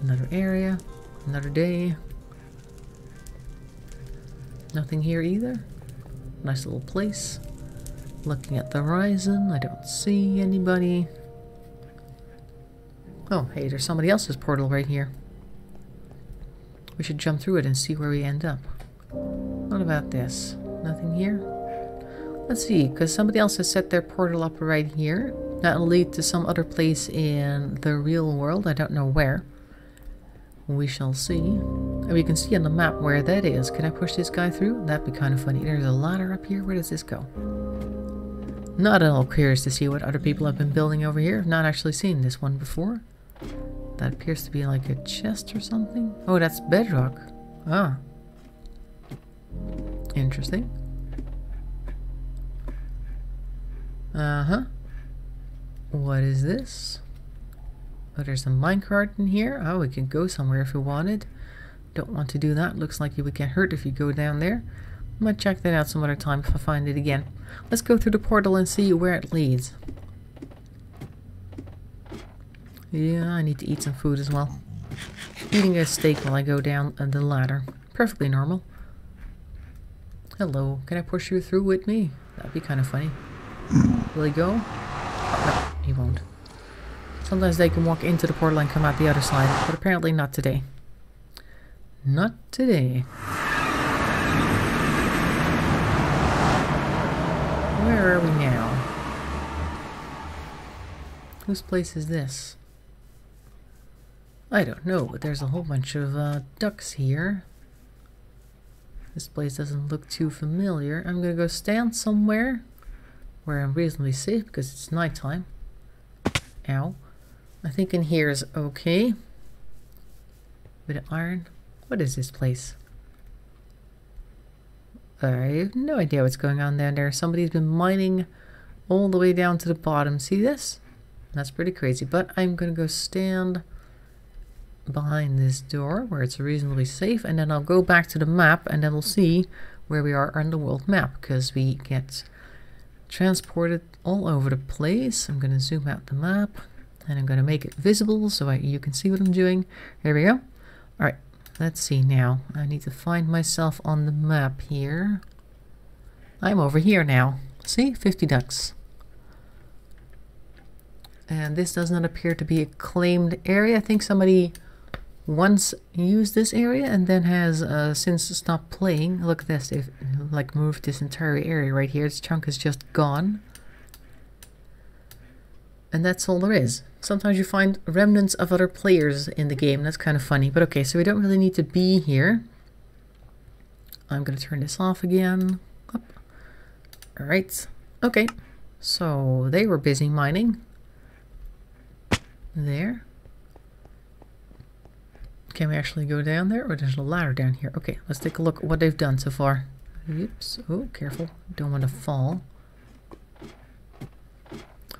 Another area. Another day. Nothing here either. Nice little place. Looking at the horizon. I don't see anybody. Oh, hey, there's somebody else's portal right here. We should jump through it and see where we end up. What about this? Nothing here? Let's see, because somebody else has set their portal up right here. That'll lead to some other place in the real world. I don't know where. We shall see. And we can see on the map where that is. Can I push this guy through? That'd be kind of funny. There's a ladder up here. Where does this go? Not at all curious to see what other people have been building over here. I've not actually seen this one before. That appears to be like a chest or something. Oh, that's bedrock. Ah. Interesting. Uh-huh. What is this? Oh, there's a minecart in here. Oh, we can go somewhere if we wanted. Don't want to do that. Looks like you would get hurt if you go down there. I might check that out some other time if I find it again. Let's go through the portal and see where it leads. Yeah, I need to eat some food as well. Eating a steak while I go down the ladder. Perfectly normal. Hello, can I push you through with me? That'd be kind of funny. Will he go? Oh, no, he won't. Sometimes they can walk into the portal and come out the other side, but apparently not today. Not today. Where are we now? Whose place is this? I don't know, but there's a whole bunch of ducks here. This place doesn't look too familiar. I'm gonna go stand somewhere where I'm reasonably safe because it's nighttime. Ow. I think in here is okay. Bit of iron. What is this place? I have no idea what's going on down there. Somebody's been mining all the way down to the bottom. See this? That's pretty crazy. But I'm gonna go stand behind this door where it's reasonably safe, and then I'll go back to the map and then we'll see where we are on the world map, because we get transported all over the place. I'm going to zoom out the map and I'm going to make it visible so you can see what I'm doing. Here we go. Alright, let's see now. I need to find myself on the map here. I'm over here now. See? 50 ducks. And this does not appear to be a claimed area. I think somebody once used this area and then has since stopped playing. Look at this, they've like moved this entire area right here. This chunk is just gone. And that's all there is. Sometimes you find remnants of other players in the game. That's kind of funny. But okay, so we don't really need to be here. I'm going to turn this off again. Up. Alright. Okay. So they were busy mining. There. Can we actually go down there? Or there's a ladder down here. Okay, let's take a look at what they've done so far. Oops. Oh, careful. Don't want to fall.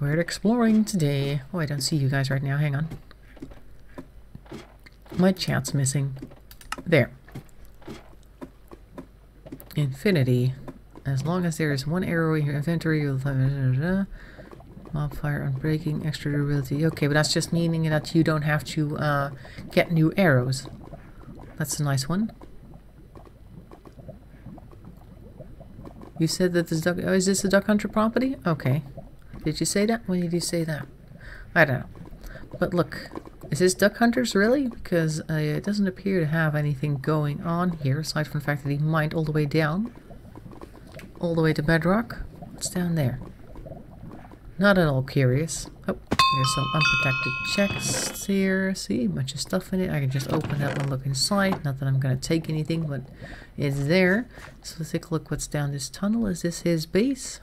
We're exploring today. Oh, I don't see you guys right now. Hang on. My chat's missing. There. Infinity. As long as there is one arrow in your inventory, you'll find mob fire unbreaking, extra durability. Okay, but that's just meaning that you don't have to get new arrows. That's a nice one. You said that this duck... Oh, is this a duck hunter property? Okay. Did you say that? When did you say that? I don't know. But look, is this duck hunters really? Because it doesn't appear to have anything going on here, aside from the fact that he mined all the way down. All the way to bedrock. What's down there? Not at all curious. Oh, there's some unprotected chests here. See, a bunch of stuff in it. I can just open that and look inside. Not that I'm going to take anything, but it's there. So let's take a look what's down this tunnel. Is this his base?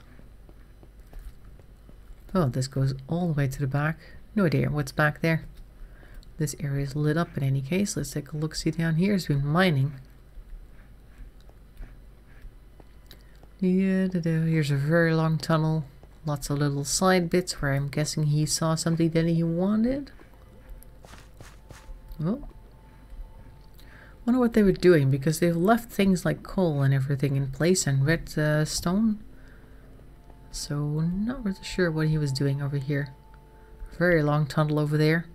Oh, this goes all the way to the back. No idea what's back there. This area is lit up in any case. Let's take a look. See down here. He's been mining. Yeah, here's a very long tunnel. Lots of little side bits where I'm guessing he saw something that he wanted. Oh. Wonder what they were doing, because they've left things like coal and everything in place and redstone. So not really sure what he was doing over here. Very long tunnel over there.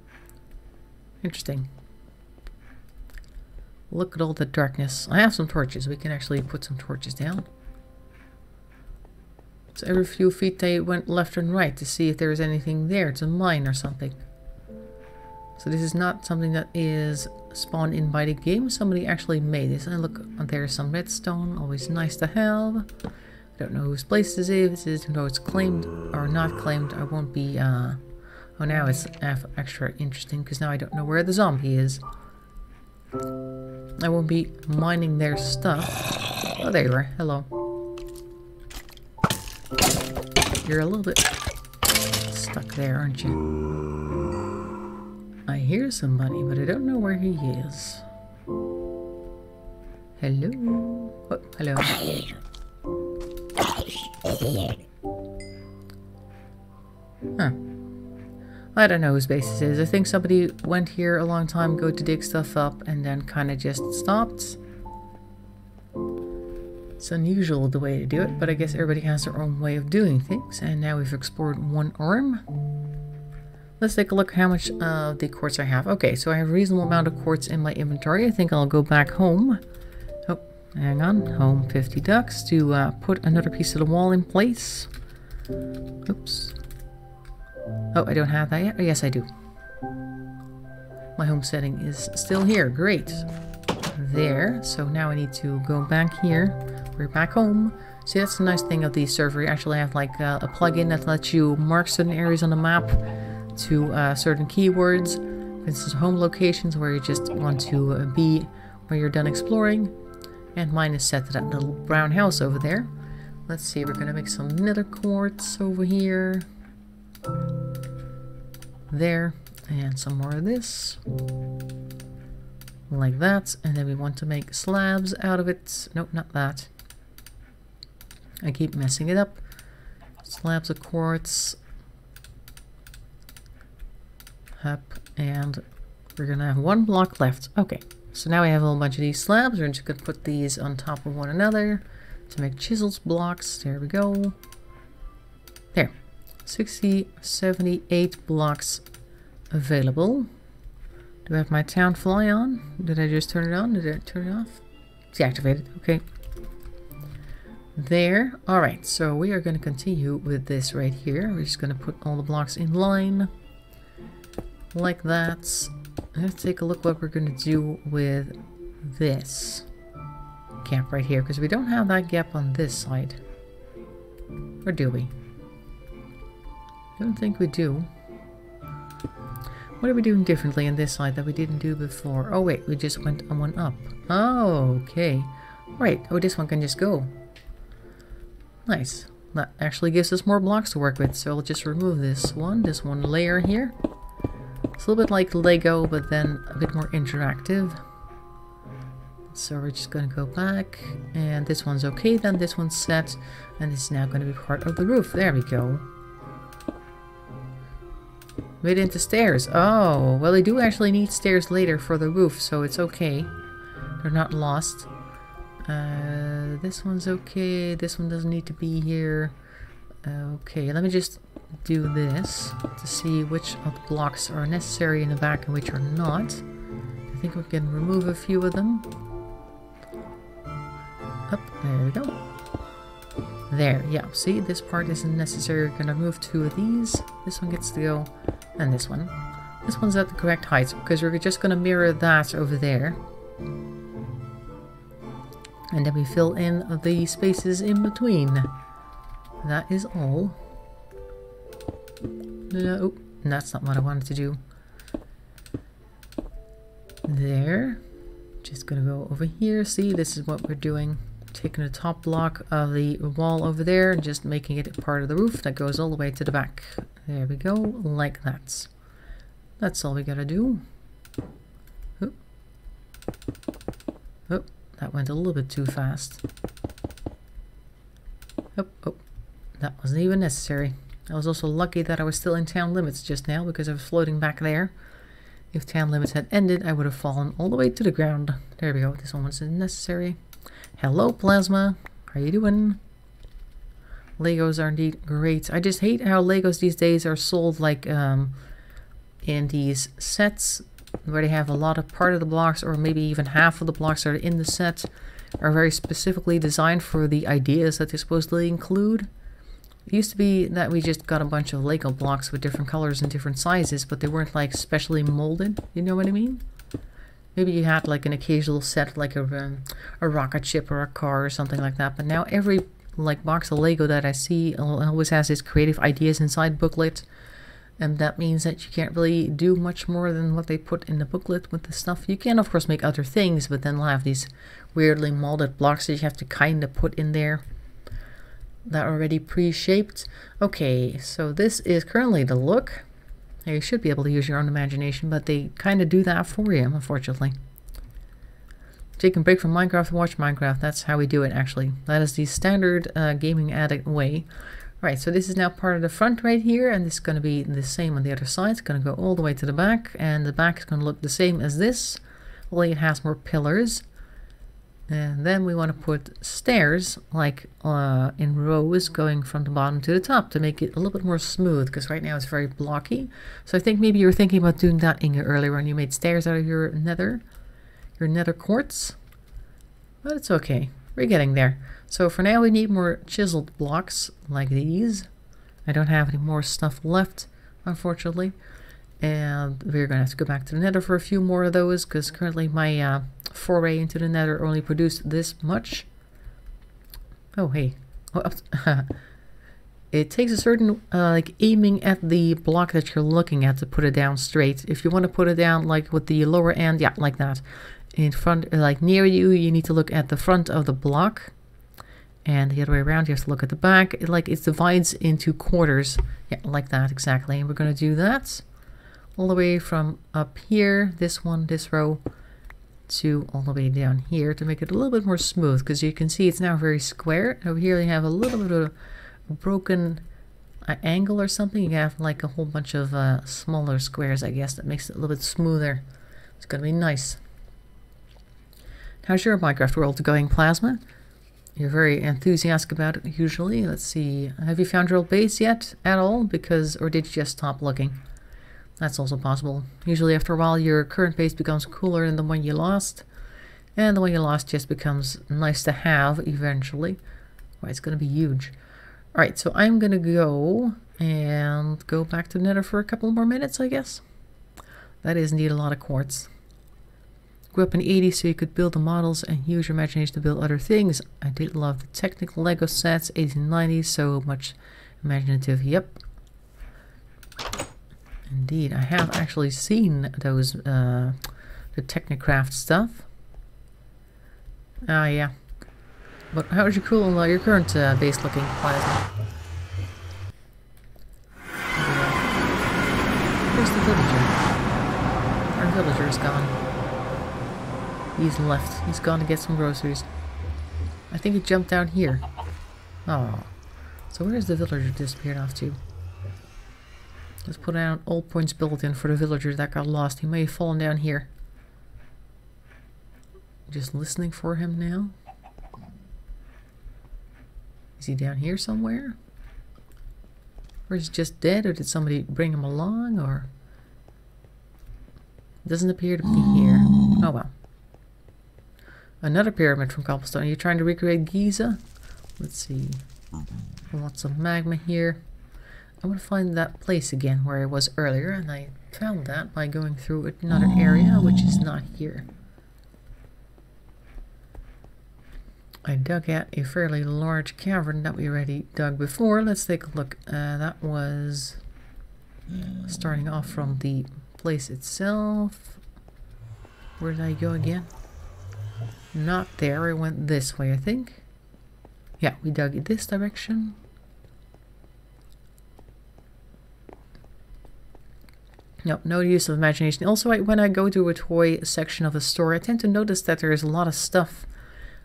Interesting. Look at all the darkness. I have some torches. We can actually put some torches down. So every few feet they went left and right to see if there was anything there to mine or something. So this is not something that is spawned in by the game. Somebody actually made this. And look, there's some redstone. Always nice to have. I don't know whose place this is. Even though it's claimed or not claimed, I won't be... Oh, now it's extra interesting because now I don't know where the zombie is. I won't be mining their stuff. Oh, there you are. Hello. You're a little bit stuck there, aren't you? I hear somebody, but I don't know where he is. Hello? Oh, hello. Huh. I don't know whose base this is. I think somebody went here a long time ago to dig stuff up and then kind of just stopped. It's unusual the way to do it, but I guess everybody has their own way of doing things. And now we've explored one arm. Let's take a look how much of the quartz I have. Okay, so I have a reasonable amount of quartz in my inventory. I think I'll go back home. Oh, hang on. Home 50 ducks to put another piece of the wall in place. Oops. Oh, I don't have that yet? Oh, yes, I do. My home setting is still here. Great. There. So now I need to go back here. We're back home. See, that's the nice thing of the server. You actually have like a plugin that lets you mark certain areas on the map to certain keywords. For instance, home locations where you just want to be when you're done exploring. And mine is set to that little brown house over there. Let's see, we're gonna make some Netherquartz over here. There. And some more of this. Like that. And then we want to make slabs out of it. Nope, not that. I keep messing it up. Slabs of quartz. Up. And we're gonna have one block left. Okay. So now we have a whole bunch of these slabs. We're just gonna put these on top of one another to make chisels blocks. There we go. There. 60, 78 blocks available. Do I have my town fly on? Did I just turn it on? Did I turn it off? It's activated. Okay. There. Alright, so we are going to continue with this right here. We're just going to put all the blocks in line. Like that. Let's take a look what we're going to do with this gap right here. Because we don't have that gap on this side. Or do we? I don't think we do. What are we doing differently on this side that we didn't do before? Oh wait, we just went on one up. Oh, okay. Right. Oh, this one can just go. Nice. That actually gives us more blocks to work with. So I'll just remove this one layer here. It's a little bit like Lego, but then a bit more interactive. So we're just going to go back. And this one's okay, then this one's set. And this is now going to be part of the roof. There we go. Made into stairs. Oh, well, they do actually need stairs later for the roof, so it's okay. They're not lost. This one's okay. This one doesn't need to be here. Okay, let me just do this to see which of the blocks are necessary in the back and which are not. I think we can remove a few of them. Up, there we go. There, yeah, see, this part isn't necessary. We're gonna remove 2 of these. This one gets to go, and this one. This one's at the correct height, because we're just gonna mirror that over there. And then we fill in the spaces in between. That is all. No, that's not what I wanted to do. There. Just gonna go over here. See, this is what we're doing. Taking the top block of the wall over there and just making it part of the roof that goes all the way to the back. There we go, like that. That's all we gotta do. Oh, oh, that went a little bit too fast. Oh, oh, that wasn't even necessary. I was also lucky that I was still in town limits just now because I was floating back there. If town limits had ended, I would have fallen all the way to the ground. There we go, this one wasn't necessary. Hello, Plasma. How you doing? Legos are indeed great. I just hate how Legos these days are sold like in these sets where they have a lot of part of the blocks, or maybe even half of the blocks that are in the set are very specifically designed for the ideas that they supposedly include. It used to be that we just got a bunch of Lego blocks with different colors and different sizes, but they weren't like specially molded. You know what I mean? Maybe you had like an occasional set, like a rocket ship or a car or something like that. But now every like box of Lego that I see always has its creative ideas inside booklet. And that means that you can't really do much more than what they put in the booklet with the stuff. You can of course make other things, but then they'll have these weirdly molded blocks that you have to kind of put in there. That are already pre-shaped. Okay, so this is currently the look. You should be able to use your own imagination, but they kind of do that for you, unfortunately. Take a break from Minecraft and watch Minecraft. That's how we do it, actually. That is the standard gaming addict way. Right, so this is now part of the front right here, and this is going to be the same on the other side. It's going to go all the way to the back, and the back is going to look the same as this, only it has more pillars. And then we want to put stairs, like in rows, going from the bottom to the top to make it a little bit more smooth, because right now it's very blocky. So I think maybe you were thinking about doing that, Inge, earlier when you made stairs out of your Netherquartz. But it's okay. We're getting there. So for now we need more chiseled blocks like these. I don't have any more stuff left, unfortunately. And we're going to have to go back to the Nether for a few more of those, because currently my foray into the Nether only produced this much. Oh, hey. It takes a certain like aiming at the block that you're looking at to put it down straight. If you want to put it down like with the lower end, yeah, like that. In front, like near you, you need to look at the front of the block. And the other way around, you have to look at the back. It divides into quarters. Yeah, like that, exactly. And we're going to do that all the way from up here, this one, this row, to all the way down here to make it a little bit more smooth, because you can see it's now very square. Over here you have a little bit of a broken angle or something. You have like a whole bunch of smaller squares, I guess, that makes it a little bit smoother. It's gonna be nice. How's your Minecraft world going, Plasma? You're very enthusiastic about it usually. Let's see, have you found your old base yet at all? Or did you just stop looking? That's also possible. Usually after a while your current base becomes cooler than the one you lost. And the one you lost just becomes nice to have eventually. Well, it's going to be huge. Alright, so I'm going to go and go back to the Nether for a couple more minutes, I guess. That is indeed a lot of quartz. Grew up in the 80s so you could build the models and use your imagination to build other things. I did love the technical Lego sets, 80s and 90s, so much imaginative, yep. Indeed, I have actually seen those, the Technicraft stuff. Yeah. But how is your current base looking, Plasma? Where's the villager? Our villager is gone. He's left. He's gone to get some groceries. I think he jumped down here. Oh. So where's the villager disappeared off to? Let's put down all points built in for the villager that got lost. He may have fallen down here. Just listening for him now. Is he down here somewhere? Or is he just dead? Or did somebody bring him along? Or doesn't appear to be here. Oh well. Another pyramid from cobblestone. Are you trying to recreate Giza? Let's see. Lots of magma here. I want to find that place again where I was earlier, and I found that by going through another area, which is not here. I dug out a fairly large cavern that we already dug before. Let's take a look. That was starting off from the place itself. Where did I go again? Not there. I went this way, I think. Yeah, we dug in this direction. No, no use of imagination. Also, when I go to a toy section of a store, I tend to notice that there is a lot of stuff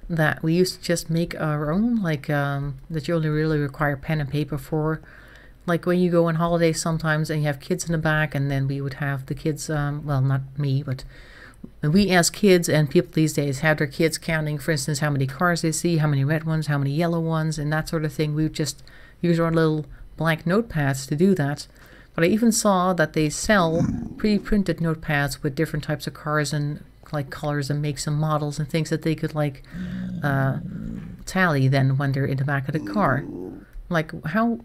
that we used to just make our own, like that you only really require pen and paper for. Like when you go on holiday sometimes and you have kids in the back, and then we would have the kids, well, not me, but we as kids and people these days have their kids counting, for instance, how many cars they see, how many red ones, how many yellow ones, and that sort of thing. We would just use our little blank notepads to do that. But I even saw that they sell pre-printed notepads with different types of cars and like colors and makes and models and things that they could like tally then when they're in the back of the car. Like how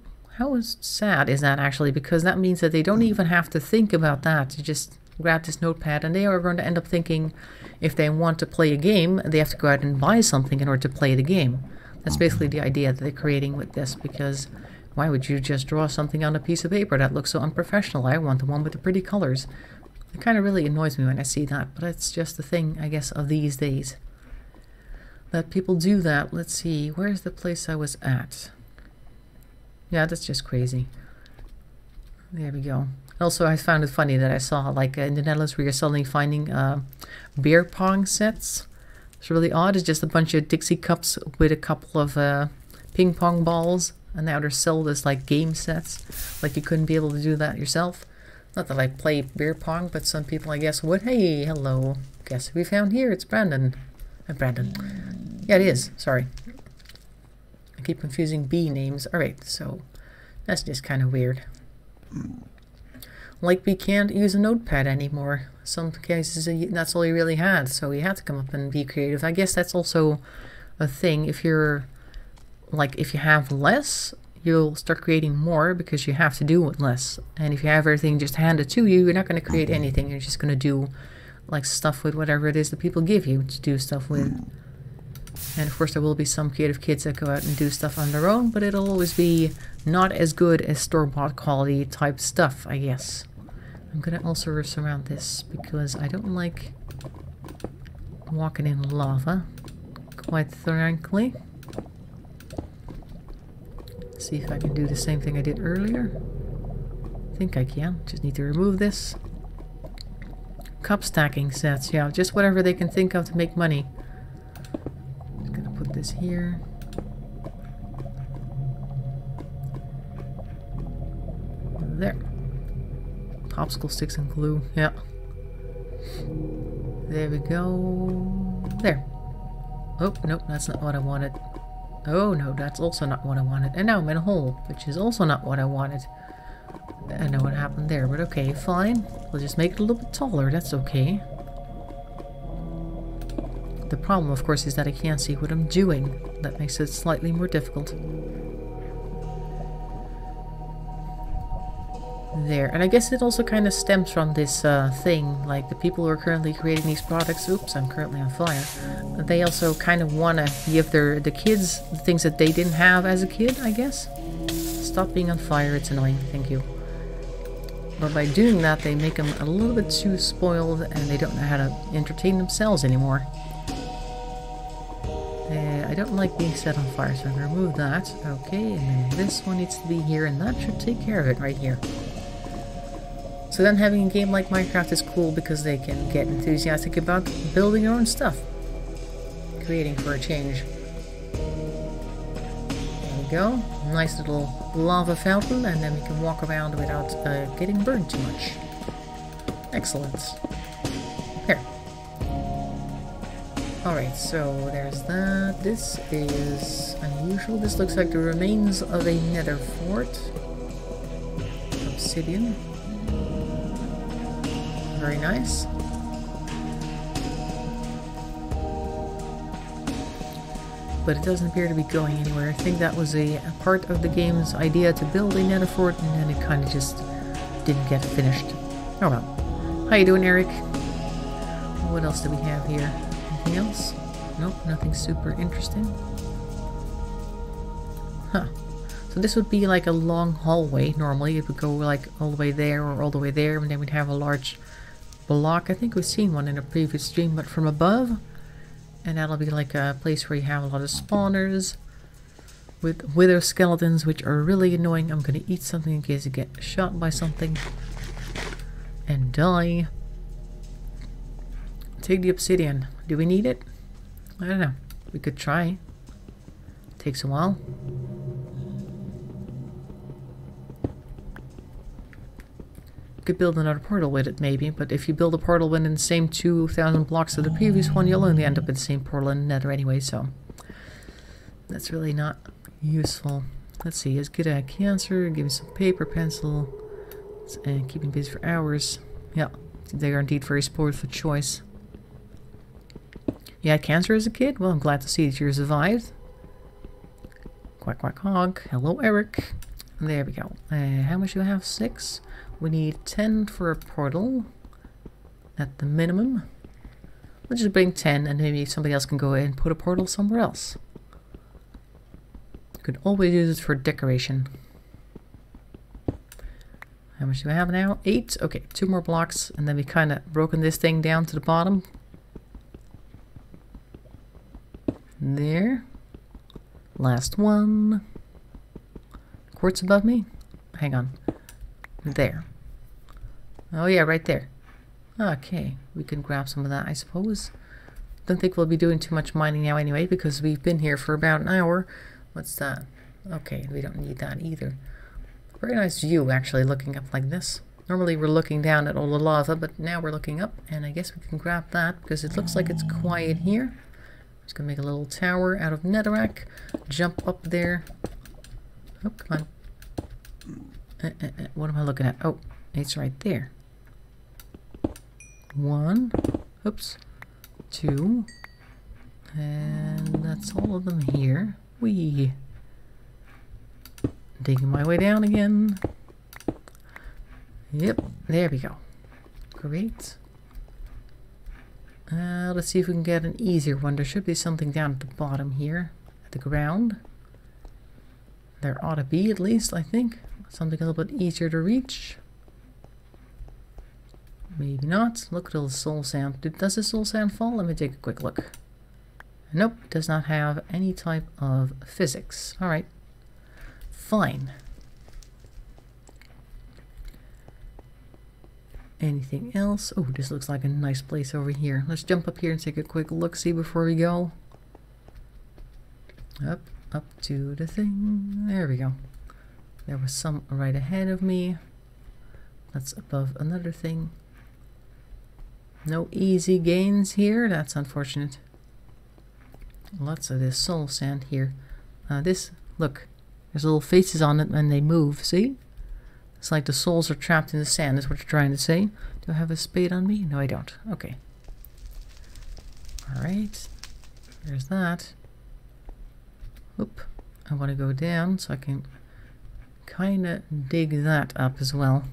sad is that actually? Because that means that they don't even have to think about that. To just grab this notepad, and they are going to end up thinking if they want to play a game, they have to go out and buy something in order to play the game. That's basically the idea that they're creating with this, because why would you just draw something on a piece of paper that looks so unprofessional? I want the one with the pretty colors. It kind of really annoys me when I see that, but it's just the thing, I guess, of these days. That people do that. Let's see, where's the place I was at? Yeah, that's just crazy. There we go. Also, I found it funny that I saw, like, in the Netherlands, we are suddenly finding beer pong sets. It's really odd. It's just a bunch of Dixie cups with a couple of ping pong balls. And now they're sold as, like, game sets. Like, you couldn't be able to do that yourself. Not that I play beer pong, but some people, I guess, would. Hey, hello. Guess who we found here? It's Brandon. Brandon. Yeah, it is. Sorry. I keep confusing B names. Alright, so that's just kind of weird. Like, we can't use a notepad anymore. Some cases, that's all you really had, so you had to come up and be creative. I guess that's also a thing. If you're, like, if you have less, you'll start creating more because you have to do with less. And if you have everything just handed to you, you're not going to create anything. You're just going to do, like, stuff with whatever it is that people give you to do stuff with. And of course there will be some creative kids that go out and do stuff on their own, but it'll always be not as good as store-bought quality type stuff, I guess. I'm gonna also surround this because I don't like walking in lava, quite frankly. See if I can do the same thing I did earlier. I think I can. Just need to remove this. Cup stacking sets, yeah, just whatever they can think of to make money. Just gonna put this here. There. Popsicle sticks and glue, yeah. There we go. There. Oh, nope, that's not what I wanted. Oh no, that's also not what I wanted. And now I'm in a hole, which is also not what I wanted. I know what happened there, but okay, fine. We'll just make it a little bit taller, that's okay. The problem, of course, is that I can't see what I'm doing. That makes it slightly more difficult. There, and I guess it also kind of stems from this thing, like the people who are currently creating these products, oops, I'm currently on fire, they also kind of want to give the kids the things that they didn't have as a kid, I guess. Stop being on fire, it's annoying, thank you. But by doing that, they make them a little bit too spoiled and they don't know how to entertain themselves anymore. I don't like being set on fire, so I'm going to remove that. Okay, and then this one needs to be here, and that should take care of it right here. So then having a game like Minecraft is cool because they can get enthusiastic about building their own stuff. Creating for a change. There we go. Nice little lava fountain, and then we can walk around without getting burned too much. Excellent. Here. Alright, so there's that. This is unusual. This looks like the remains of a nether fort. Obsidian. Very nice. But it doesn't appear to be going anywhere. I think that was a part of the game's idea to build a nether fort, and then it kind of just didn't get finished. Oh well. How you doing, Eric? What else do we have here? Anything else? Nope, nothing super interesting. Huh. So this would be like a long hallway. Normally it would go like all the way there or all the way there, and then we'd have a large block. I think we've seen one in a previous stream, but from above. And that'll be like a place where you have a lot of spawners with wither skeletons, which are really annoying. I'm gonna eat something in case I get shot by something and die. Take the obsidian. Do we need it? I don't know. We could try. Takes a while. Could build another portal with it maybe, but if you build a portal within the same 2,000 blocks of the previous one, you'll only end up with the same portal in the nether anyway, so that's really not useful. Let's see, let's get a cancer, give me some paper, pencil, and keep me busy for hours. Yeah, they are indeed very spoiled for choice. You had cancer as a kid? Well, I'm glad to see that you survived. Quack quack hog. Hello, Eric. There we go. How much do I have? 6? We need 10 for a portal at the minimum. Let's just bring 10 and maybe somebody else can go in and put a portal somewhere else. You could always use it for decoration. How much do I have now? 8? Okay, 2 more blocks and then we kind of broken this thing down to the bottom. There. Last one. Quartz above me? Hang on. There. Oh yeah, right there. Okay, we can grab some of that, I suppose. Don't think we'll be doing too much mining now anyway, because we've been here for about an hour. What's that? Okay, we don't need that either. Very nice view, actually, looking up like this. Normally we're looking down at all the lava, but now we're looking up, and I guess we can grab that, because it looks like it's quiet here. Just gonna make a little tower out of netherrack. Jump up there. Oh, come on. What am I looking at? Oh, it's right there. 1. Oops. 2. And that's all of them here. Whee! Digging my way down again. Yep, there we go. Great. Let's see if we can get an easier one. There should be something down at the bottom here, at the ground. There ought to be, at least, I think. Something a little bit easier to reach. Maybe not. Look at all the soul sand. Does the soul sand fall? Let me take a quick look. Nope, does not have any type of physics. Alright. Fine. Anything else? Oh, this looks like a nice place over here. Let's jump up here and take a quick look-see before we go. Up to the thing. There we go. There was some right ahead of me. That's above another thing. No easy gains here. That's unfortunate. Lots of this soul sand here. Look. There's little faces on it when they move. See? It's like the souls are trapped in the sand, is what you're trying to say. Do I have a spade on me? No, I don't. Okay. Alright. There's that. Oop. I want to go down so I can kind of dig that up as well.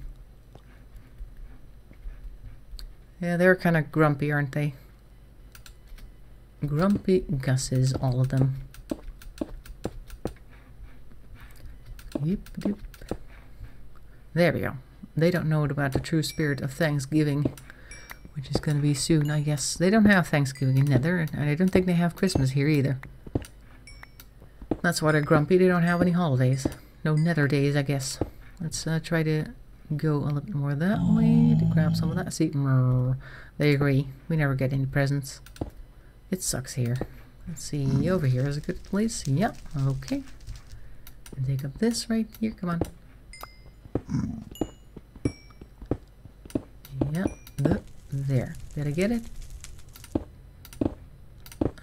Yeah, they're kind of grumpy, aren't they? Grumpy Gusses, all of them. Yep, yep. There we go. They don't know about the true spirit of Thanksgiving, which is going to be soon, I guess. They don't have Thanksgiving in Nether, and I don't think they have Christmas here either. That's why they're grumpy. They don't have any holidays. No Nether days, I guess. Let's try to go a little bit more that way to grab some of that. See, they agree. We never get any presents. It sucks here. Let's see, over here is a good place. Yep, okay. Take up this right here. Come on. Yeah. There. Did I get it?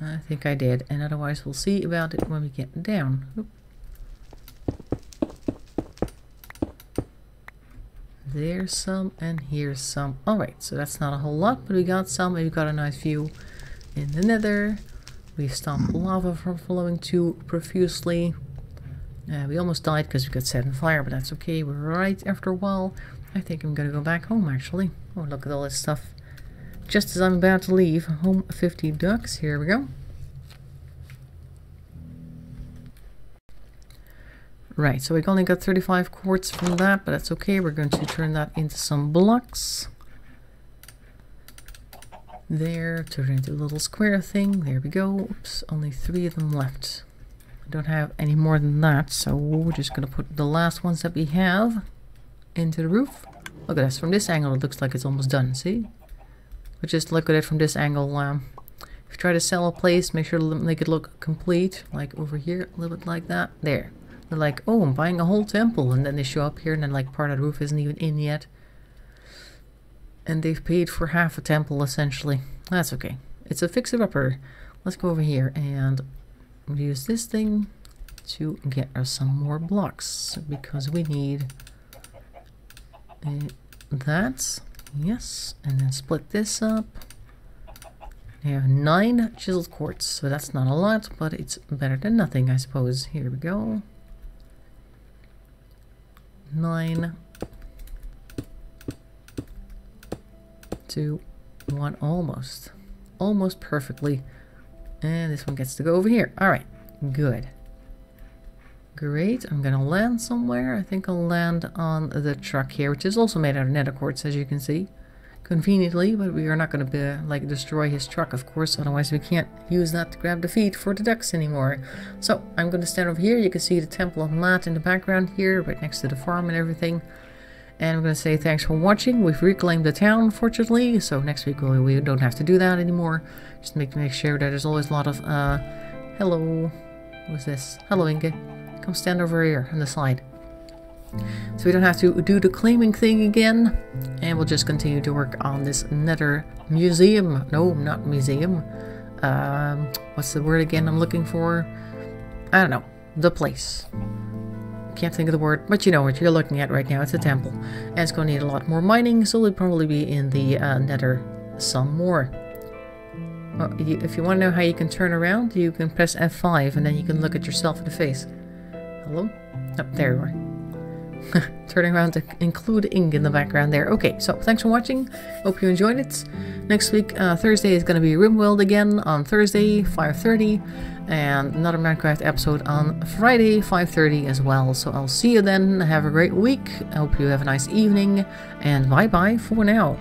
I think I did. And otherwise we'll see about it when we get down. Oop. There's some and here's some. Alright, so that's not a whole lot, but we got some. We've got a nice view in the nether. We stopped lava from flowing too profusely. We almost died because we got set on fire, but that's okay. We're right after a while. I think I'm gonna go back home actually. Oh, look at all this stuff. Just as I'm about to leave. Home 50 ducks. Here we go. Right, so we only got 35 quartz from that, but that's okay. We're going to turn that into some blocks. There, turn it into a little square thing. There we go. Oops, only 3 of them left. I don't have any more than that, so we're just going to put the last ones that we have into the roof. Look at this. From this angle, it looks like it's almost done. See? But just look at it from this angle. If you try to sell a place, make sure to make it look complete. Like over here, a little bit like that. There. They're like, oh, I'm buying a whole temple. And then they show up here and then like part of the roof isn't even in yet. And they've paid for half a temple essentially. That's okay. It's a fixer-upper. Let's go over here and use this thing to get us some more blocks. Because we need that. Yes. And then split this up. We have 9 chiseled quartz. So that's not a lot, but it's better than nothing, I suppose. Here we go. 9, 2, 1, almost perfectly. And this one gets to go over here. All right, good, great. I'm gonna land somewhere. I think I'll land on the truck here, which is also made out of netherquartz, as you can see, conveniently. But we are not going to be like destroy his truck, of course, otherwise we can't use that to grab the feed for the ducks anymore. So I'm going to stand over here. You can see the Temple of Maat in the background here, right next to the farm and everything. And I'm going to say thanks for watching. We've reclaimed the town, fortunately, so next week we don't have to do that anymore. Just make sure that there's always a lot of hello, who's this? Hello, Inge. Come stand over here on the side. So we don't have to do the claiming thing again. And we'll just continue to work on this nether museum. No, not museum. What's the word again I'm looking for? I don't know. The place. Can't think of the word, but you know what you're looking at right now. It's a temple. And it's going to need a lot more mining, so we'll probably be in the nether some more. If you want to know how you can turn around, you can press F5 and then you can look at yourself in the face. Hello? Oh, there you are. Turning around to include Ing in the background there. Okay, so thanks for watching. Hope you enjoyed it. Next week, Thursday, is going to be RimWorld again on Thursday, 5:30. And another Minecraft episode on Friday, 5:30 as well. So I'll see you then. Have a great week. I hope you have a nice evening. And bye-bye for now.